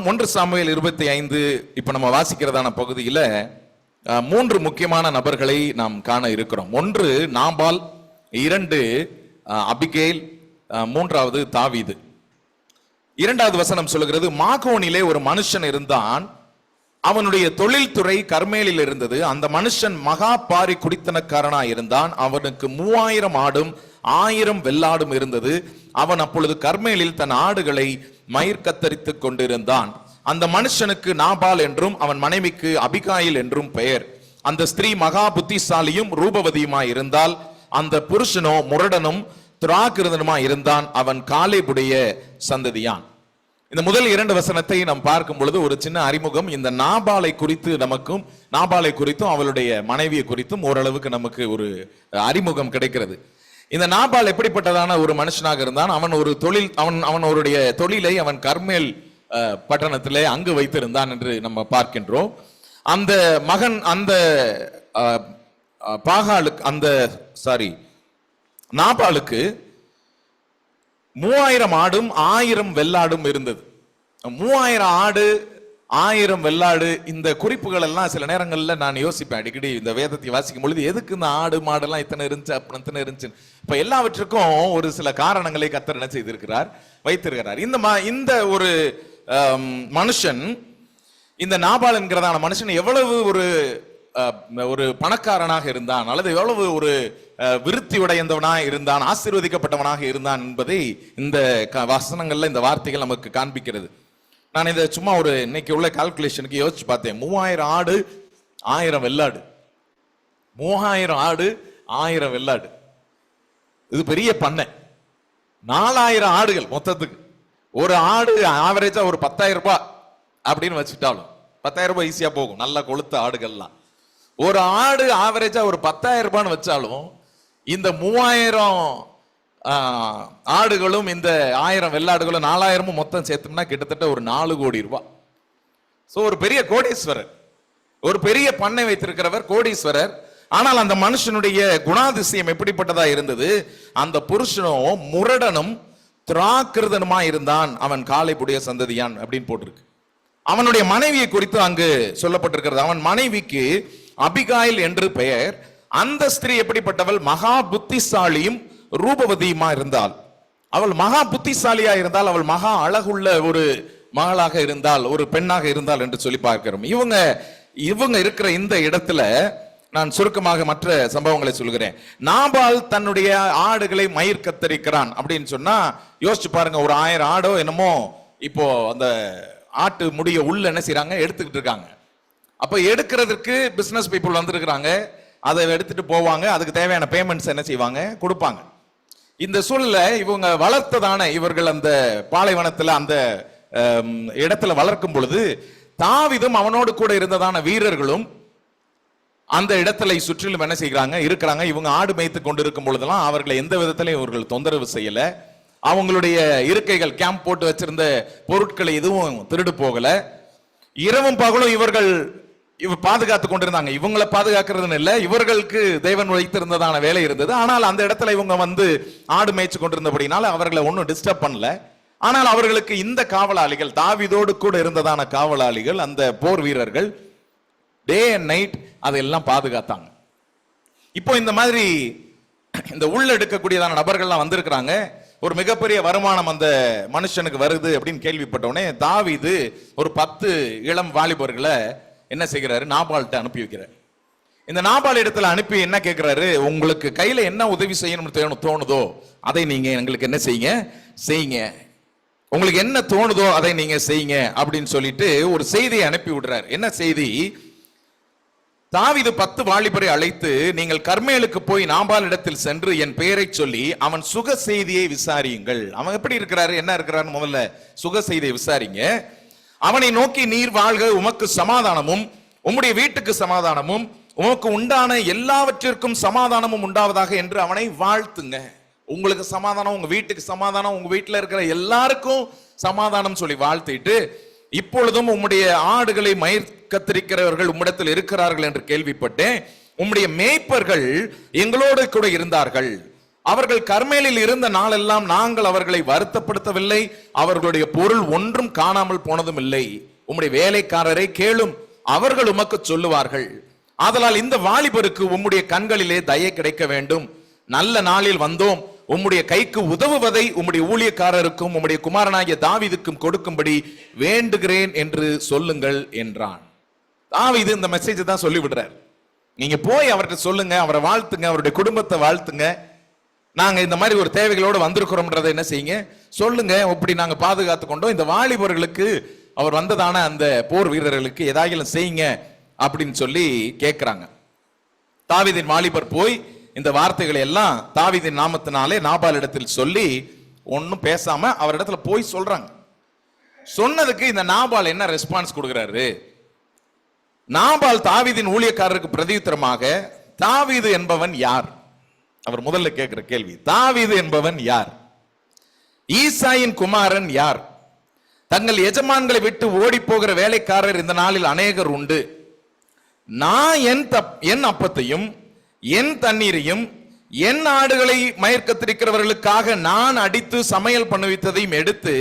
1 Samuel 25 இப்ப நம்ம வாசிக்கிறதான பகுதியில 3 முக்கியமான நபர்களை நாம் காண இருக்கிறோம். 1 நாபால், 2 அபிகேல், 3வது தாவீது. 2வது வசனம் சொல்லுகிறது, மாகோனிலே ஒரு மனுஷன் இருந்தான், அவனுடைய தொழில்துறை கர்மேலில் இருந்தது. அந்த மனுஷன் மகா பாரி குடித்தனக்காரனா இருந்தான். அவனுக்கு 3000 ஆடும் 1000 வெள்ளாடும் இருந்தது. அவன் அப்பொழுது கர்மேலில் தன் ஆடுகளை மயிர் கத்தரித்து கொண்டிருந்தான். அந்த மனுஷனுக்கு நாபால் என்றும் அவன் மனைவிக்கு அபிகாயில் என்றும் பெயர். அந்த ஸ்திரீ மகா புத்திசாலியும் ரூபவதியுமாய் இருந்தால், அந்த புருஷனோ முரடனும் துராகிருதனுமாய் இருந்தான். அவன் காலேபுடைய சந்ததியான். இந்த முதல் 2 வசனத்தை நாம் பார்க்கும் பொழுது ஒரு சின்ன அறிமுகம். இந்த நாபாலை குறித்து நமக்கும், நாபாலை குறித்தும் அவளுடைய மனைவியை குறித்தும் ஓரளவுக்கு நமக்கு ஒரு அறிமுகம் கிடைக்கிறது. இந்த நாபால் எப்படிப்பட்டதான ஒரு மனுஷனாக இருந்தான்? அவன் ஒரு தொழில், அவனுடைய தொழிலை அவன் கர்மேல் பட்டணத்திலே அங்கு வைத்திருந்தான் என்று நம்ம பார்க்கின்றோம். அந்த மகன் அந்த நாபாலுக்கு 3000 ஆடும் 1000 வெள்ளாடும் இருந்தது. 3000 ஆடு 1000 வெள்ளாடு, இந்த குறிப்புகள் எல்லாம் சில நேரங்கள்ல நான் யோசிப்பேன் அடிக்கடி இந்த வேதத்தை வாசிக்கும் பொழுது, எதுக்கு இந்த ஆடு மாடெல்லாம் இத்தனை இருந்துச்சு அப்படி இத்தனை இருந்துச்சு. இப்ப எல்லாவற்றுக்கும் ஒரு சில காரணங்களை கர்த்தர் என்ன செய்திருக்கிறார், வைத்திருக்கிறார். இந்த ஒரு மனுஷன், இந்த நாபால் என்கிறதான மனுஷன் எவ்வளவு ஒரு பணக்காரனாக இருந்தான், அல்லது எவ்வளவு ஒரு விருத்தி உடையவனாக இருந்தான், ஆசீர்வதிக்கப்பட்டவனாக இருந்தான் என்பதை இந்த வசனங்கள்ல இந்த வார்த்தைகள் நமக்கு காண்பிக்கிறது. நான் இதை சும்மா ஒரு இன்னைக்கு உள்ள கால்குலேஷனுக்கு யோசிச்சு பார்த்தேன். 3000 ஆடு 1000 வெள்ளாடு, 3000 ஆடு 1000 வெள்ளாடு, இது பெரிய பண்ணை. 4000 ஆடுகள் மொத்தத்துக்கு. ஒரு ஆடு ஆவரேஜா ஒரு 10,000 ரூபாய் அப்படின்னு வச்சுட்டாலும் 10,000 ரூபாய் ஈஸியா போகும், நல்ல கொளுத்த ஆடுகள்லாம். ஒரு ஆடு ஆவரேஜா ஒரு 10,000 ரூபான்னு வச்சாலும் இந்த 3000 ஆடுகளும் இந்த 1000 வெள்ளாடுகளும் 4000 மொத்தம் சேர்த்தோம்னா கிட்டத்தட்ட ஒரு 4 கோடி ரூபாய். சோ ஒரு பெரிய கோடீஸ்வரர், ஒரு பெரிய பண்ணை வைத்திருக்கிறவர் கோடீஸ்வரர். ஆனால் அந்த மனுஷனுடைய குணாதிசயம் எப்படிப்பட்டதா இருந்தது? அந்த புருஷனும் முரடனும் துராகிருதனுமா இருந்தான். அவன் காலேபுடைய சந்ததியான் அப்படின்னு போட்டிருக்கு. அவனுடைய மனைவியை குறித்து அங்கு சொல்லப்பட்டிருக்கிறது. அவன் மனைவிக்கு அபிகாயில் என்று பெயர். அந்த ஸ்திரீ எப்படிப்பட்டவள்? மகா புத்திசாலியும் ரூபவதியுமா இருந்தாள். அவள் மகா புத்திசாலியா இருந்தால், அவள் மகா அழகுள்ள ஒரு மகளாக இருந்தால், ஒரு பெண்ணாக இருந்தால் என்று சொல்லி பார்க்கிறோம். இவங்க இருக்கிற இந்த இடத்துல நான் சுருக்கமாக மற்ற சம்பவங்களை சொல்கிறேன். நாபால் தன்னுடைய ஆடுகளை மயிர் கத்தரிக்கிறான் அப்படின்னு சொன்னா யோசிச்சு பாருங்க. ஒரு 1000 ஆடோ என்னமோ இப்போ அந்த ஆட்டு முடிய உள்ள என்ன செய்யறாங்க, எடுத்துக்கிட்டு இருக்காங்க. அப்ப எடுக்கிறதுக்கு பிசினஸ் பீப்புள் வந்திருக்கிறாங்க, அதை எடுத்துட்டு போவாங்க. அதுக்கு தேவையான பேமெண்ட்ஸ் என்ன செய்வாங்க, கொடுப்பாங்க. இந்த சூழல இவங்க வளர்த்ததான இவர்கள் அந்த பாலைவனத்துல அந்த இடத்துல வளர்க்கும் பொழுது தாவீதும் அவனோடு கூட இருந்ததான வீரர்களும் அந்த இடத்துல சுற்றிலும் என்ன செய்கிறாங்க, இருக்கிறாங்க. இவங்க ஆடு மேய்த்து கொண்டிருக்கும் பொழுதெல்லாம் அவர்களை எந்த விதத்திலையும் இவர்கள் தொந்தரவு செய்யல. அவங்களுடைய இருக்கைகள், கேம்ப் போட்டு வச்சிருந்த பொருட்களை எதுவும் திருடு போகல. இரவும் பகலும் இவர்கள் பாதுகாத்து கொண்டிருந்தாங்க. இவங்களை பாதுகாக்கிறதுன்னு இல்லை, இவர்களுக்கு தேவன் வைத்திருந்ததான வேலை இருந்தது. ஆனால் அந்த இடத்துல இவங்க வந்து ஆடு மேய்ச்சி கொண்டிருந்தபடினால அவர்களை ஒன்றும் டிஸ்டர்ப் பண்ணல. ஆனால் அவர்களுக்கு இந்த காவலாளிகள், தாவீதோடு கூட இருந்ததான காவலாளிகள், அந்த போர் வீரர்கள் டே அண்ட் நைட் அதையெல்லாம் பாதுகாத்தாங்க. இப்போ இந்த மாதிரி இந்த உள்ள எடுக்கக்கூடியதான நபர்கள்லாம் வந்திருக்கிறாங்க. ஒரு மிகப்பெரிய வருமானம் அந்த மனுஷனுக்கு வருது அப்படின்னு கேள்விப்பட்டவுடனே தாவீது ஒரு 10 இளம் வாலிபர்களை என்ன செய்கிறாரு, நாபால்கிட்ட அனுப்பி வைக்கிறார். இந்த நாபால் இடத்துல அனுப்பி என்ன கேட்கிறாரு, உங்களுக்கு கையில என்ன உதவி செய்யணும்னு தோணுதோ அதை நீங்க எங்களுக்கு என்ன செய்யுங்க, உங்களுக்கு என்ன தோணுதோ அதை நீங்க செய்யுங்க அப்படின்னு சொல்லிட்டு ஒரு செய்தியை அனுப்பி விடுறாரு. என்ன செய்தி? தாவீது 10 வாலிபரை அழைத்து, நீங்கள் கர்மேலுக்கு போய் நாபால் இடத்தில் சென்று என் பெயரை சொல்லி அவன் சுக செய்தியை விசாரியுங்கள். அவன் எப்படி இருக்கிறாரு, என்ன இருக்கிறாரு, முதல்ல சுக செய்தியை விசாரிங்க. அவனை நோக்கி, நீர் வாழ்க, உமக்கு சமாதானமும் உம்முடைய வீட்டுக்கு சமாதானமும் உமக்கு உண்டான எல்லாவற்றிற்கும் சமாதானமும் உண்டாவதாக என்று அவனை வாழ்த்துங்க. உங்களுக்கு சமாதானம், உங்க வீட்டுக்கு சமாதானம், உங்க வீட்டுல இருக்கிற எல்லாருக்கும் சமாதானம் சொல்லி வாழ்த்திட்டு, இப்பொழுதும் உம்முடைய ஆடுகளை மயிர் கத்திரிக்கிறவர்கள் உம்மிடத்தில் இருக்கிறார்கள் என்று கேள்விப்பட்டேன். உம்முடைய மேய்ப்பர்கள் எங்களோடு கூட இருந்தார்கள், அவர்கள் கர்மேலில் இருந்த நாளெல்லாம் நாங்கள் அவர்களை வருத்தப்படுத்தவில்லை, அவர்களுடைய பொருள் ஒன்றும் காணாமல் போனதும் இல்லை. உம்முடைய வேலைக்காரரை கேளும், அவர்கள் உமக்கு சொல்லுவார்கள். ஆதலால் இந்த வாலிபருக்கு உம்முடைய கண்களிலே தயை கிடைக்க வேண்டும். நல்ல நாளில் வந்தோம், உம்முடைய கைக்கு உதவுவதை உம்முடைய ஊழியக்காரருக்கும் உம்முடைய குமாரனாகிய தாவீதுக்கும் கொடுக்கும்படி வேண்டுகிறேன் என்று சொல்லுங்கள் என்றான். தாவீது இந்த மெசேஜ் தான் சொல்லி விடுறார். நீங்க போய் அவர்கிட்ட சொல்லுங்க, அவரை வாழ்த்துங்க, அவருடைய குடும்பத்தை வாழ்த்துங்க. நாங்க இந்த மாதிரி ஒரு தேவைகளோடு வந்திருக்கிறோம்ன்றதை என்ன செய்யுங்க, சொல்லுங்க. இப்படி நாங்க பாதுகாத்து கொண்டோம், இந்த வாலிபர்களுக்கு அவர் வந்ததான அந்த போர் வீரர்களுக்கு ஏதாயிலும் செய்யுங்க அப்படின்னு சொல்லி கேட்கிறாங்க. தாவீதின் வாலிபர் போய் இந்த வார்த்தைகளை எல்லாம் தாவீதின் நாமத்தினாலே நாபால் இடத்தில் சொல்லி ஒன்னும் பேசாம அவரிடத்துல போய் சொல்றாங்க. சொன்னதுக்கு இந்த நாபால் என்ன ரெஸ்பான்ஸ் கொடுக்கிறாரு? நாபால் தாவீதின் ஊழியக்காரருக்கு பிரதியுத்தரமாக, தாவீது என்பவன் யார்? அவர் முதல்ல கேட்கிற கேள்வி, தாவீது என்பவன் யார்? ஈசாயின் குமாரன் யார்? தங்கள் எஜமான்களை விட்டு ஓடி போகிற வேலைக்காரர் இந்த நாளில் அநேகர் உண்டு. நான் என் அப்பத்தையும் என் தண்ணீரையும் என் ஆடுகளை மயக்கத்திருக்கிறவர்களுக்காக நான் அடித்து சமையல் பண்ணுவித்ததையும் எடுத்து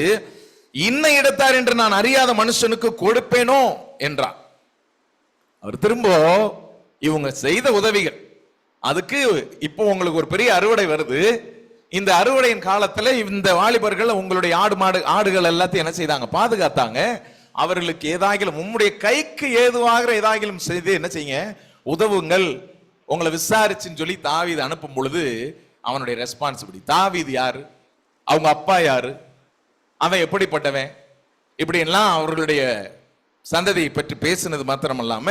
இன்ன இடத்தார் என்று நான் அறியாத மனுஷனுக்கு கொடுப்பேனோ என்றார். அவர் திரும்ப இவங்க செய்த உதவிகள், அதுக்கு இப்போ உங்களுக்கு ஒரு பெரிய அறுவடை வருது. இந்த அறுவடையின் காலத்துல இந்த வாலிபர்கள் உங்களுடைய ஆடுகள் எல்லாத்தையும் என்ன செய்தாங்க? பாதுகாத்தாங்க. அவர்களுக்கு ஏதாகிலும் உம்முடைய கைக்கு ஏதுவாகிற ஏதாகிலும் செய்து என்ன செய்யுங்க, உதவுங்கள், உங்களை விசாரிச்சுன்னு சொல்லி தாவீது அனுப்பும் பொழுது அவனுடைய ரெஸ்பான்சிபிலிட்டி. தாவீது யாரு? அவங்க அப்பா யாரு? அவன் எப்படிப்பட்டவன்? இப்படி எல்லாம் அவர்களுடைய சந்ததியை பற்றி பேசினது மாத்திரம் இல்லாம,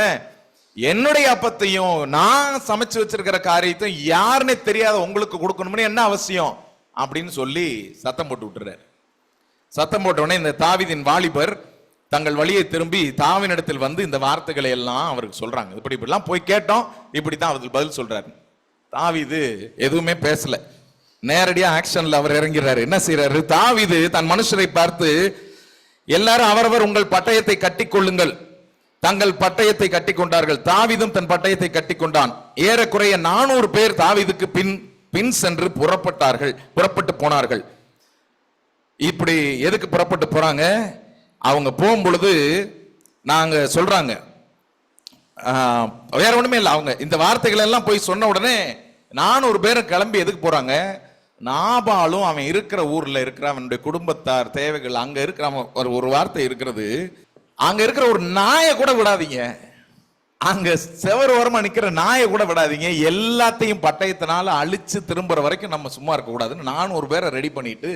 என்னுடைய அப்பத்தையும் நான் சமைச்சு வச்சிருக்கிற காரியத்தையும் யாருன்னே தெரியாத உங்களுக்கு கொடுக்கணும்னு என்ன அவசியம் அப்படின்னு சொல்லி சத்தம் போட்டு விட்டுறாரு. சத்தம் போட்ட உடனே இந்த தாவீதின் வாலிபர் தங்கள் வழியை திரும்பி தாவீதினிடத்தில் வந்து இந்த வார்த்தைகளை எல்லாம் அவருக்கு சொல்றாங்க. இப்படிலாம் போய் கேட்டோம், இப்படித்தான் அவருக்கு பதில் சொல்றாரு. தாவீது எதுவுமே பேசல, நேரடியா ஆக்ஷன்ல அவர் இறங்கிறாரு. என்ன செய்யறாரு? தாவீது தன் மனுஷரை பார்த்து, எல்லாரும் அவரவர் உங்கள் பட்டயத்தை கட்டி கொள்ளுங்கள். தங்கள் பட்டயத்தை கட்டி கொண்டார்கள். தாவீதும் தன் பட்டயத்தை கட்டி கொண்டான். ஏறக்குறைய 400 பேர் தாவீதுக்கு பின் சென்று புறப்பட்டு போனார்கள். இப்படி எதுக்கு புறப்பட்டு போறாங்க? அவங்க போகும் பொழுது நாங்க சொல்றாங்க, வேற ஒண்ணுமே இல்லை. அவங்க இந்த வார்த்தைகள் எல்லாம் போய் சொன்ன உடனே 400 பேரும் கிளம்பி எதுக்கு போறாங்க? நாபாலும் அவன் இருக்கிற ஊர்ல இருக்கிற அவனுடைய குடும்பத்தார் தேவைகள் அங்க இருக்கிற ஒரு வார்த்தை இருக்கிறது, அங்க இருக்கிற ஒரு நாயை கூட விடாதீங்க, அங்க செவர் ஓரமா நிக்கிற நாயை கூட விடாதீங்க, எல்லாத்தையும் பட்டயத்தினால அழிச்சு திரும்புற வரைக்கும் நம்ம சும்மா இருக்க கூடாதுன்னு 400 பேரை ரெடி பண்ணிட்டு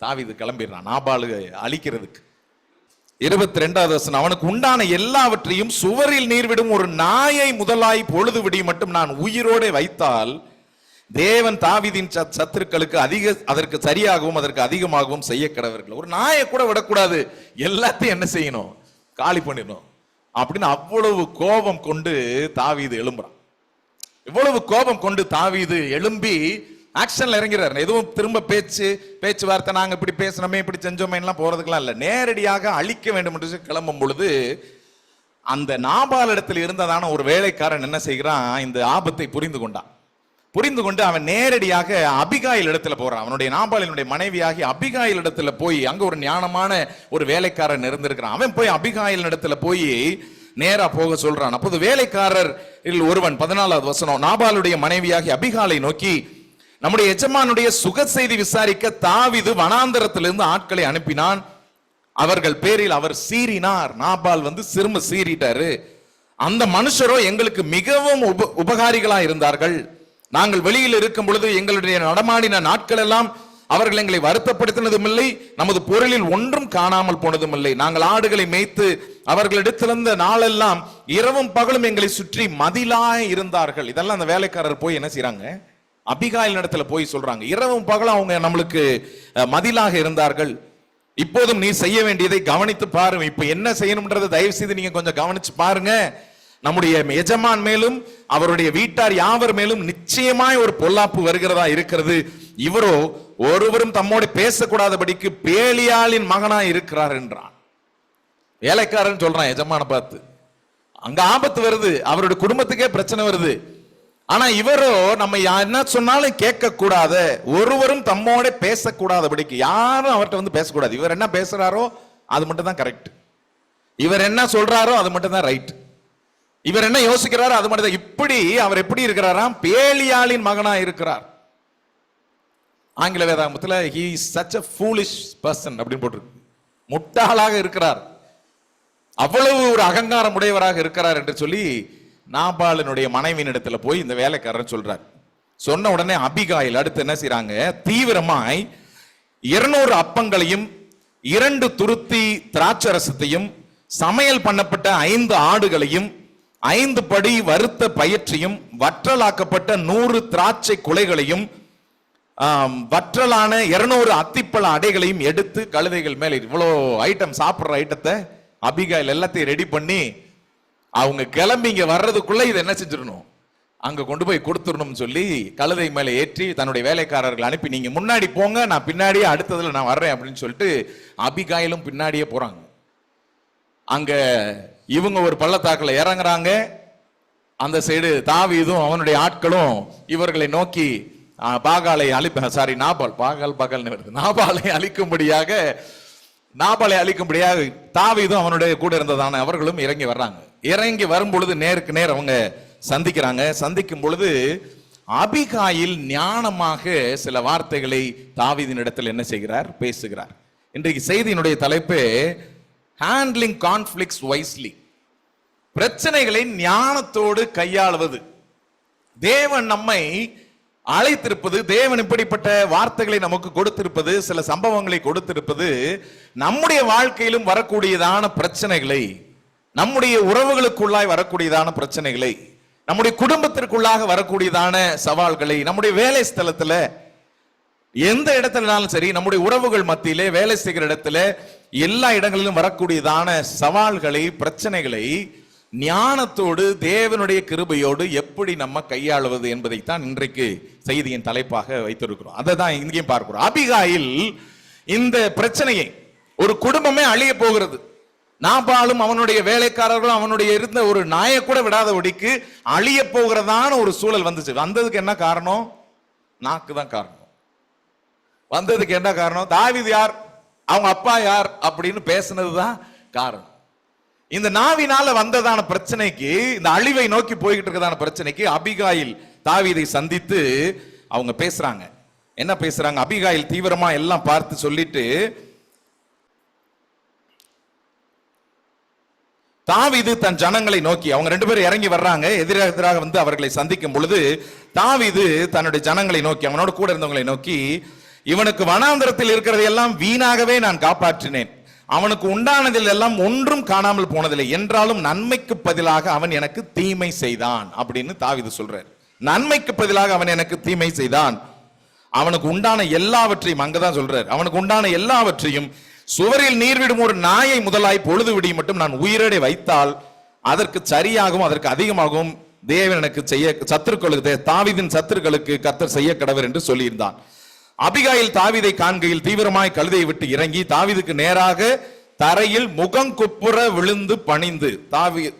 தாவீது கிளம்பிடுறான் நாபாலு அழிக்கிறதுக்கு. 22வது வசனம், அவனுக்கு உண்டான எல்லாவற்றையும் சுவரில் நீர்விடும் ஒரு நாயை முதலாய் பொழுது விடி மட்டும் நான் உயிரோடு வைத்தால் தேவன் தாவீதின் சத்துருக்களுக்கு அதற்கு சரியாகவும் அதற்கு அதிகமாகவும் செய்ய கடவர்கள். ஒரு நாயை கூட விடக்கூடாது, எல்லாத்தையும் என்ன செய்யணும்? காலி பண்ணிடணும் அப்படின்னு அவ்வளவு கோபம் கொண்டு தாவீது எழும்புறான். இவ்வளவு கோபம் கொண்டு தாவீது எழும்பி ஆக்ஷன்ல இறங்கிறார். எதுவும் திரும்ப பேச்சுவார்த்தை நாங்க இப்படி பேசணுமே இப்படி செஞ்சோமே எல்லாம் போறதுக்கெல்லாம் இல்ல, நேரடியாக அழிக்க வேண்டும் என்று கிளம்பும் பொழுது அந்த நாபால் இடத்தில் இருந்ததான ஒரு வேலைக்காரன் என்ன செய்கிறான்? இந்த ஆபத்தை புரிந்து கொண்டு அவன் நேரடியாக அபிகாயில் இடத்துல போறான். அவனுடைய நாபாலினுடைய மனைவியாகி அபிகாயில் இடத்துல போய், அங்க ஒரு ஞானமான ஒரு வேலைக்காரன் இருந்திருக்கிறான். அவன் போய் அபிகாயில் இடத்துல போய் நேரா போக சொல்றான். அப்போது வேலைக்காரர் ஒருவன் 14வது வசனம், நாபாலுடைய மனைவியாகி அபிகாலை நோக்கி, நம்முடைய எஜமானுடைய சுக செய்தி விசாரிக்க தாவீது வனாந்தரத்திலிருந்து ஆட்களை அனுப்பினான், அவர்கள் பேரில் அவர் சீறினார். நாபால் சிறும சீறிட்டாரு. அந்த மனுஷரோ எங்களுக்கு மிகவும் உபகாரிகளா இருந்தார்கள். நாங்கள் வெளியில் இருக்கும் பொழுது எங்களுடைய நடமாடின நாட்கள் எல்லாம் அவர்கள் எங்களை வருத்தப்படுத்தினதும் இல்லை, நமது பொருளில் ஒன்றும் காணாமல் போனதும் இல்லை. நாங்கள் ஆடுகளை மேய்த்து அவர்களிடத்திலிருந்த நாளெல்லாம் இரவும் பகலும் எங்களை சுற்றி மதிலாய் இருந்தார்கள். இதெல்லாம் அந்த வேலைக்காரர் போய் என்ன செய்யறாங்க? அபிகாயில் இடத்துல போய் சொல்றாங்க, இரவும் பகலும் அவங்க நம்மளுக்கு மதிலாக இருந்தார்கள். இப்போதும் நீ செய்ய வேண்டியதை கவனித்து பாருங்க. இப்ப என்ன செய்யணும்ன்றதை தயவு செய்து நீங்க கொஞ்சம் கவனிச்சு பாருங்க. நம்முடைய எஜமான் மேலும் அவருடைய வீட்டார் யாவர் மேலும் நிச்சயமாய் ஒரு பொல்லாப்பு வருகிறதா இருக்கிறது. இவரோ ஒருவரும் தம்மோடு பேசக்கூடாதபடிக்கு பேலியாளின் மகனாய் இருக்கிறார் என்றான். வேலைக்காரன் சொல்றான் எஜமான பார்த்து, அங்க ஆபத்து வருது, அவருடைய குடும்பத்துக்கே பிரச்சனை வருது. ஆனா இவரோ நம்ம என்ன சொன்னாலும் கேட்க கூடாத, ஒருவரும் தம்மோட பேசக்கூடாதபடிக்கு, யாரும் அவர்கிட்ட வந்து பேசக்கூடாது. இவர் என்ன பேசுறாரோ அது மட்டும் தான் கரெக்ட், இவர் என்ன சொல்றாரோ அது மட்டும் தான் ரைட், இவர் என்ன யோசிக்கிறாரோ அது மட்டும் தான். இப்படி அவர் எப்படி இருக்கிறாராம்? பேலியாளின் மகனா இருக்கிறார். ஆங்கில வேதாகமத்தில் he is such a foolish person அப்படின்னு போட்டிருக்கு. முட்டாளாக இருக்கிறார், அவ்வளவு ஒரு அகங்காரம் உடையவராக இருக்கிறார் என்று சொல்லி நாபாலினுடைய மனைவியினிடத்துல போய் இந்த வேலைக்காரர் சொல்றார். சொன்ன உடனே அபிகாயில் அடுத்து என்ன செய்யறாங்க? தீவிரமாய் 200 அப்பங்களையும் 2 துருத்தி திராட்சரசத்தையும் சமையல் பண்ணப்பட்ட 5 ஆடுகளையும் 5 படி வறுத்த பயிற்சியும் வற்றலாக்கப்பட்ட 100 திராட்சை குலைகளையும் வற்றலான 200 அத்திப்பழ அடைகளையும் எடுத்து கழுதைகள் மேல, இவ்வளோ ஐட்டம் சாப்பிட்ற ஐட்டத்தை அபிகாயில் எல்லாத்தையும் ரெடி பண்ணி அவங்க கிளம்பி இங்க வர்றதுக்குள்ள இதை என்ன செஞ்சிடணும், அங்க கொண்டு போய் கொடுத்துடணும்னு சொல்லி கழுதை மேல ஏற்றி தன்னுடைய வேலைக்காரர்கள் அனுப்பி, நீங்க முன்னாடி போங்க, நான் பின்னாடியே அடுத்ததுல நான் வர்றேன் அப்படின்னு சொல்லிட்டு அபிகாயிலும் பின்னாடியே போறாங்க. அங்க இவங்க ஒரு பள்ளத்தாக்குல இறங்குறாங்க. அந்த சைடு தாவீதும் அவனுடைய ஆட்களும் இவர்களை நோக்கி பாகாலை நாபாலை அழிக்கும்படியாக தாவீதும் அவனுடைய கூட இருந்ததான அவர்களும் இறங்கி வர்றாங்க. இறங்கி வரும் பொழுது நேருக்கு நேர் அவங்க சந்திக்கிறாங்க. சந்திக்கும் பொழுது அபிகாயில் ஞானமாக சில வார்த்தைகளை தாவீதின் இடத்தில் என்ன செய்கிறார்? பேசுகிறார். இன்றைக்கு செய்தியினுடைய தலைப்பு ஹேண்ட்லிங் கான்ஃபிளிக்ட்ஸ் வைஸ்லி, பிரச்சனைகளை ஞானத்தோடு கையாளுவது. தேவன் நம்மை அழைத்திருப்பது, தேவன் இப்படிப்பட்ட வார்த்தைகளை நமக்கு கொடுத்திருப்பது, சில சம்பவங்களை கொடுத்திருப்பது, நம்முடைய வாழ்க்கையிலும் வரக்கூடியதான பிரச்சனைகளை, நம்முடைய உறவுகளுக்குள்ளாய் வரக்கூடியதான பிரச்சனைகளை, நம்முடைய குடும்பத்திற்குள்ளாக வரக்கூடியதான சவால்களை, நம்முடைய வேலை ஸ்தலத்துல எந்த இடத்துலனாலும் சரி, நம்முடைய உறவுகள் மத்தியிலே, வேலை செய்கிற இடத்துல, எல்லா இடங்களிலும் வரக்கூடியதான சவால்களை, பிரச்சனைகளை ஞானத்தோடு தேவனுடைய கிருபையோடு எப்படி நம்ம கையாளுவது என்பதைத்தான் இன்றைக்கு செய்தியின் தலைப்பாக வைத்திருக்கிறோம். அதை தான் இங்கேயும் பார்க்கிறோம். அபிகாயில் இந்த பிரச்சனையை, ஒரு குடும்பமே அழிய போகிறது, நாபாலும் அவனுடைய வேலைக்காரர்களும் அவனுடைய இருந்த ஒரு நாயை கூட விடாதபடிக்கு அழிய போகிறதான ஒரு சூழல் வந்துச்சு. வந்ததுக்கு என்ன காரணம்? நாக்கு தான் காரணம். வந்ததுக்கு என்ன காரணம்? தாவீது யார், அவங்க அப்பா யார் அப்படின்னு பேசுனதுதான் காரணம். இந்த நாவினால வந்ததான பிரச்சனைக்கு, இந்த அழிவை நோக்கி போய்கிட்டு இருக்கதான பிரச்சனைக்கு அபிகாயில் தாவீதை சந்தித்து அவங்க பேசுறாங்க. என்ன பேசுறாங்க? அபிகாயில் தீவிரமா எல்லாம் பார்த்து சொல்லிட்டு, தாவீது தன் ஜனங்களை நோக்கி, அவங்க 2 பேரும் இறங்கி வர்றாங்க, எதிராக வந்து அவர்களை சந்திக்கும் பொழுது தாவீது தன்னுடைய ஜனங்களை நோக்கி, அவனோட கூட இருந்தவங்களை நோக்கி, இவனுக்கு வனாந்தரத்தில் இருக்கிறதை எல்லாம் வீணாகவே நான் காப்பாற்றினேன், அவனுக்கு உண்டானதில் எல்லாம் ஒன்றும் காணாமல் போனதில்லை, என்றாலும் நன்மைக்கு பதிலாக அவன் எனக்கு தீமை செய்தான் அப்படின்னு தாவீது சொல்றார். நன்மைக்கு பதிலாக அவன் எனக்கு தீமை செய்தான், அவனுக்கு உண்டான எல்லாவற்றையும், அங்கதான் சொல்றார், அவனுக்கு உண்டான எல்லாவற்றையும் சுவரில் நீர்விடும் ஒரு நாயை முதலாய் பொழுது விடி மட்டும் நான் உயிரோடு வைத்தால் அதற்கு சரியாகவும் அதற்கு அதிகமாகவும் தேவன் எனக்கு செய்ய, சத்துருக்களுக்கு, தாவீதின் சத்துருக்களுக்கு கர்த்தர் செய்ய கடவர் என்று சொல்லியிருந்தான். அபிகாயில் தாவீதை காண்கையில் தீவிரமாய் கழுதையை விட்டு இறங்கி தாவீதுக்கு நேராக தரையில் முகங்குப்புற விழுந்து பணிந்து,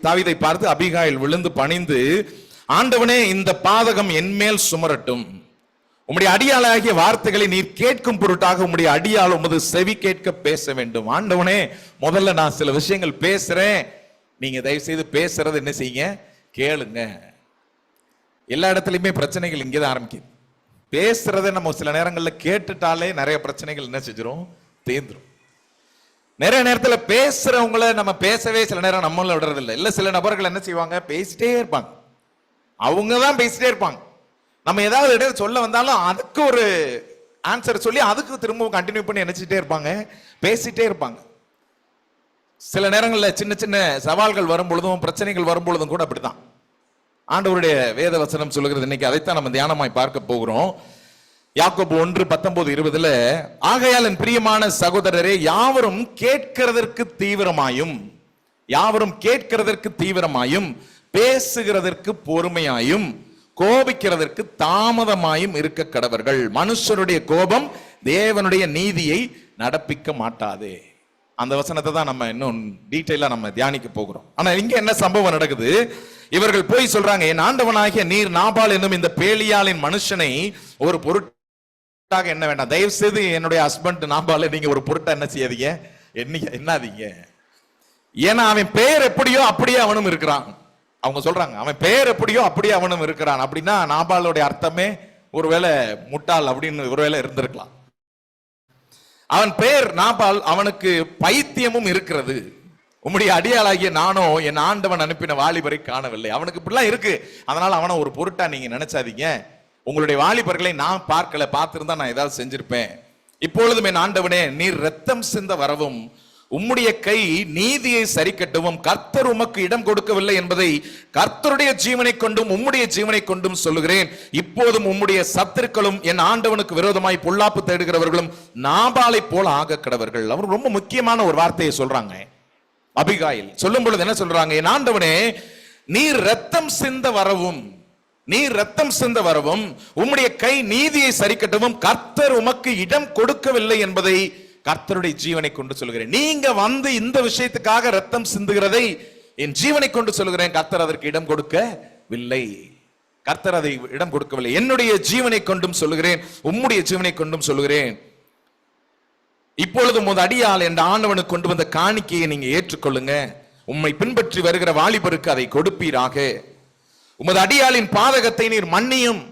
தாவீதை பார்த்து அபிகாயில் விழுந்து பணிந்து, ஆண்டவனே இந்த பாதகம் என்மேல் சுமரட்டும், உம்முடைய அடியாளாகிய வார்த்தைகளை நீர் கேட்கும் பொருட்டாக உம்முடைய அடியாள் உமது செவி கேட்க பேச வேண்டும். ஆண்டவனே, முதல்ல நான் சில விஷயங்கள் பேசுறேன், நீங்க தயவு செய்து பேசுறது என்ன செய்யுங்க, கேளுங்க. எல்லா இடத்துலயுமே பிரச்சனைகள் இங்கேதான் ஆரம்பிக்குது. பேசுறதை நம்ம சில நேரங்களில் கேட்டுட்டாலே நிறைய பிரச்சனைகள் என்ன செஞ்சிடும், தேர்ந்துரும். நிறைய நேரத்தில் பேசுறவங்களை நம்ம பேசவே சில நேரம் நம்மள விடுறதில்லை. இல்லை, சில நபர்கள் என்ன செய்வாங்க, பேசிட்டே இருப்பாங்க, அவங்க தான் பேசிட்டே இருப்பாங்க. நம்ம ஏதாவது இடையில சொல்ல வந்தாலும் அதுக்கு ஒரு ஆன்சர் சொல்லி அதுக்கு திரும்பவும் கண்டினியூ பண்ணி நினைச்சிட்டே இருப்பாங்க, பேசிட்டே இருப்பாங்க. சில நேரங்களில் சின்ன சின்ன சவால்கள் வரும் பொழுதும் பிரச்சனைகள் வரும் பொழுதும் கூட அப்படித்தான். ஆண்டவருடைய வேத வசனம் சொல்லுகிறது. இன்னைக்கு அதைத்தான் நம்ம தியானமாய் பார்க்க போகிறோம். யாக்கோபு 1:19-20 ஆகையால் என் பிரியமான சகோதரரே, யாவரும் கேட்கிறதற்கு தீவிரமாயும் பேசுகிறதற்கு பொறுமையாயும் கோபிக்கிறதற்கு தாமதமாயும் இருக்க கடவர்கள். மனுஷருடைய கோபம் தேவனுடைய நீதியை நடப்பிக்க மாட்டாதே. அந்த வசனத்தை தான் நம்ம இன்னும் டீட்டெயிலா நம்ம தியானிக்க போகிறோம். ஆனா இங்க என்ன சம்பவம் நடக்குது? இவர்கள் போய் சொல்றாங்க, என் ஆண்டவனாகிய நீர் நாபால் என்னும் இந்த பேலியாளின் மனுஷனை ஒரு பொருட்டாக என்ன வேண்டாம், தயவு செய்து என்னுடைய ஹஸ்பண்ட் நாபால நீங்க ஒரு பொருட்டா என்ன செய்யாதீங்க, என்னாதீங்க. ஏன்னா அவன் பெயர் எப்படியோ அப்படியே அவனும் இருக்கிறான். அவங்க சொல்றாங்க அவன் பெயர் எப்படியோ அப்படியே அவனும் இருக்கிறான். அப்படின்னா நாபாலுடைய அர்த்தமே ஒருவேளை முட்டாள் அப்படின்னு ஒருவேளை இருந்திருக்கலாம். அவன் பெயர் நாபால், அவனுக்கு பைத்தியமும் இருக்கிறது. உம்முடைய அடியாளாகிய நானோ என் ஆண்டவன் அனுப்பின வாலிபரை காணவில்லை. அவனுக்கு இப்படிலாம் இருக்கு, அதனால அவனை ஒரு பொருட்டா நீங்க நினைச்சாதீங்க. உங்களுடைய வாலிபர்களை நான் பார்க்கல, பார்த்திருந்தா நான் ஏதாவது செஞ்சிருப்பேன். இப்பொழுதும் என் ஆண்டவனே நீர் ரத்தம் சிந்த வரவும் உம்முடைய கை நீதியை சரி கட்டவும் கர்த்தர் உமக்கு இடம் கொடுக்கவில்லை என்பதை கர்த்தருடைய ஜீவனை கொண்டும் உம்முடைய ஜீவனை கொண்டும் சொல்லுகிறேன். இப்போதும் உம்முடைய சத்துருக்களும் என் ஆண்டவனுக்கு விரோதமாய் பொல்லாப்பு தேடுகிறவர்களும் நாபாலை போல ஆக கடவர்கள். அவர் ரொம்ப முக்கியமான ஒரு வார்த்தையை சொல்றாங்க. அபிகாயில் சொல்லும் பொழுது என்ன சொல்றாங்க? என் ஆண்டவனே நீர் ரத்தம் சிந்த வரவும், நீர் ரத்தம் சிந்த வரவும் உம்முடைய கை நீதியை சரி கட்டவும் கர்த்தர் உமக்கு இடம் கொடுக்கவில்லை என்பதை கர்த்தருடைய ஜீவனை கொண்டு சொல்கிறேன். நீங்க வந்து இந்த விஷயத்துக்காக ரத்தம் சிந்துகிறதை என் ஜீவனை கொண்டு சொல்கிறேன், கர்த்தர் அதற்கு இடம் கொடுக்கவில்லை. கர்த்தர் அதை இடம் கொடுக்கவில்லை. என்னுடைய ஜீவனை கொண்டும் சொல்லுகிறேன், உம்முடைய ஜீவனை கொண்டும் சொல்லுகிறேன். இப்பொழுது உமது அடியால் என்ற ஆண்டவனுக்கு கொண்டு வந்த காணிக்கையை நீங்க ஏற்றுக்கொள்ளுங்க. உம்மை பின்பற்றி வருகிற வாலிபருக்கு அதை கொடுப்பீராக. உமது அடியாளின் பாதகத்தை நீர் மன்னியும்.